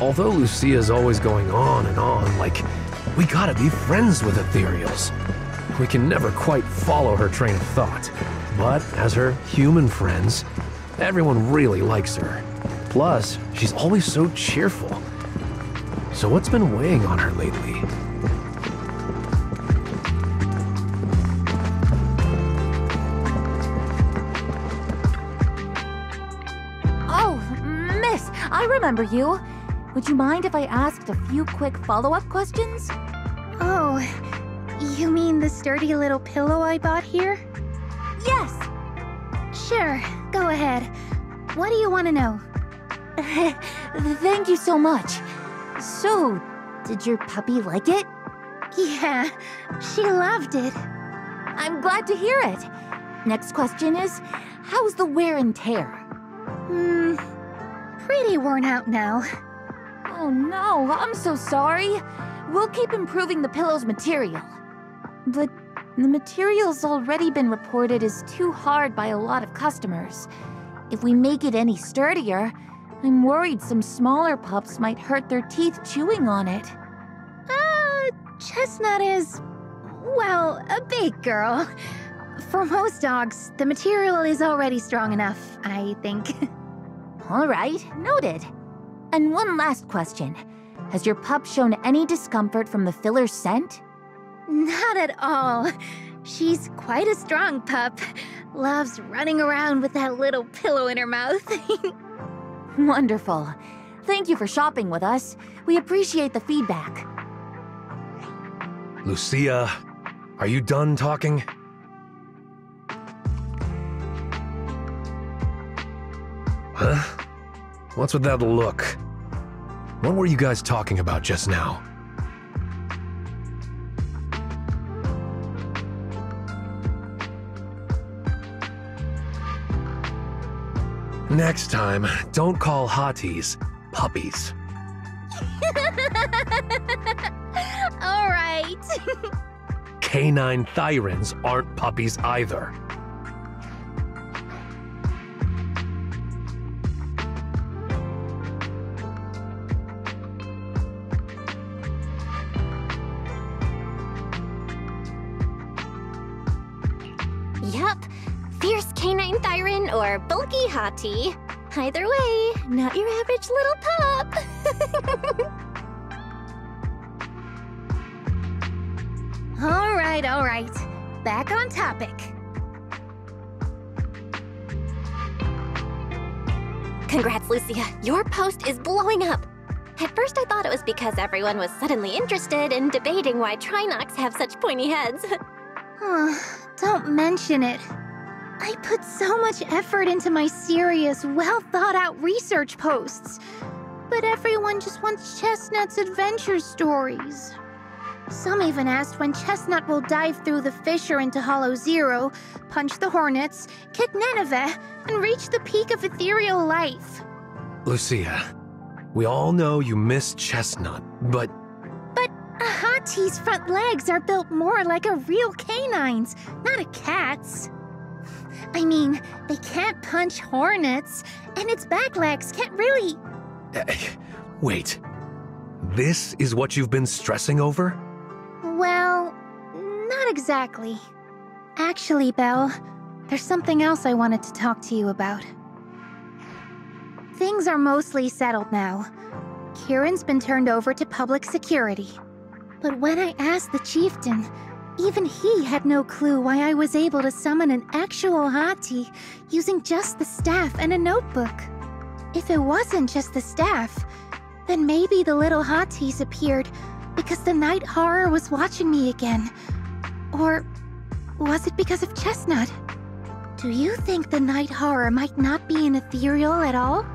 Although Lucia's always going on and on, like, we gotta be friends with ethereals. We can never quite follow her train of thought. But as her human friends, everyone really likes her. Plus, she's always so cheerful. So what's been weighing on her lately? Oh, miss, I remember you. Would you mind if I asked a few quick follow-up questions? Oh, you mean the sturdy little pillow I bought here? Yes. Sure, go ahead. What do you want to know? Thank you so much. So, did your puppy like it? Yeah, she loved it. I'm glad to hear it. Next question is, how's the wear and tear? Pretty worn out now. Oh no, I'm so sorry. We'll keep improving the pillow's material. But the material's already been reported as too hard by a lot of customers. If we make it any sturdier, I'm worried some smaller pups might hurt their teeth chewing on it. Chestnut is, well, a big girl. For most dogs, the material is already strong enough, I think. All right, noted. And one last question. Has your pup shown any discomfort from the filler scent? Not at all. She's quite a strong pup. Loves running around with that little pillow in her mouth. Wonderful. Thank you for shopping with us. We appreciate the feedback. Lucia, are you done talking? Huh? What's with that look? What were you guys talking about just now? Next time, don't call hotties puppies. All right. Canine thyrans aren't puppies either. Yup. Fierce canine thyran or bulky hottie. Either way, not your average little pup. All right. Back on topic. Congrats, Lucia. Your post is blowing up. At first I thought it was because everyone was suddenly interested in debating why Trinocs have such pointy heads. Don't mention it. I put so much effort into my serious, well-thought-out research posts. But everyone just wants Chestnut's adventure stories. Some even asked when Chestnut will dive through the fissure into Hollow Zero, punch the hornets, kick Nineveh, and reach the peak of ethereal life. Lucia, we all know you miss Chestnut, but... But a hottie's front legs are built more like a real canine's, not a cat's. I mean, they can't punch hornets, and its back legs can't really... Wait. This is what you've been stressing over? Well, not exactly. Actually, Belle, there's something else I wanted to talk to you about. Things are mostly settled now. Kieran's been turned over to public security. But when I asked the chieftain, even he had no clue why I was able to summon an actual hottie using just the staff and a notebook. If it wasn't just the staff, then maybe the little hotties appeared because the night horror was watching me again. Or was it because of Chestnut? Do you think the night horror might not be an ethereal at all?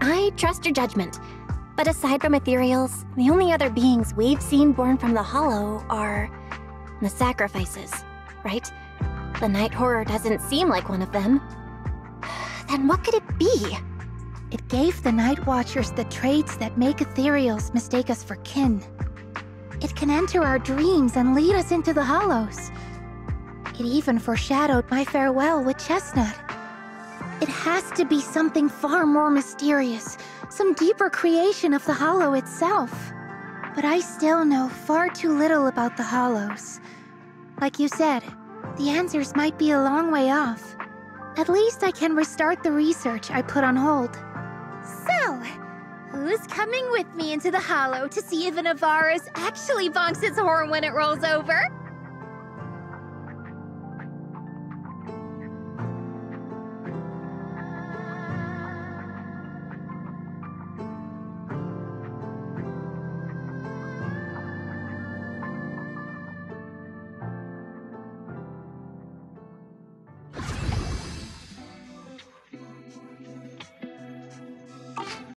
I trust your judgment. But aside from ethereals, the only other beings we've seen born from the Hollow are... The sacrifices, right? The night horror doesn't seem like one of them. Then what could it be? It gave the Night Watchers the traits that make ethereals mistake us for kin. It can enter our dreams and lead us into the hollows. It even foreshadowed my farewell with Chestnut. It has to be something far more mysterious, some deeper creation of the hollow itself. But I still know far too little about the hollows. Like you said, the answers might be a long way off. At least I can restart the research I put on hold. So, who's coming with me into the hollow to see if an Avaris actually bonks its horn when it rolls over?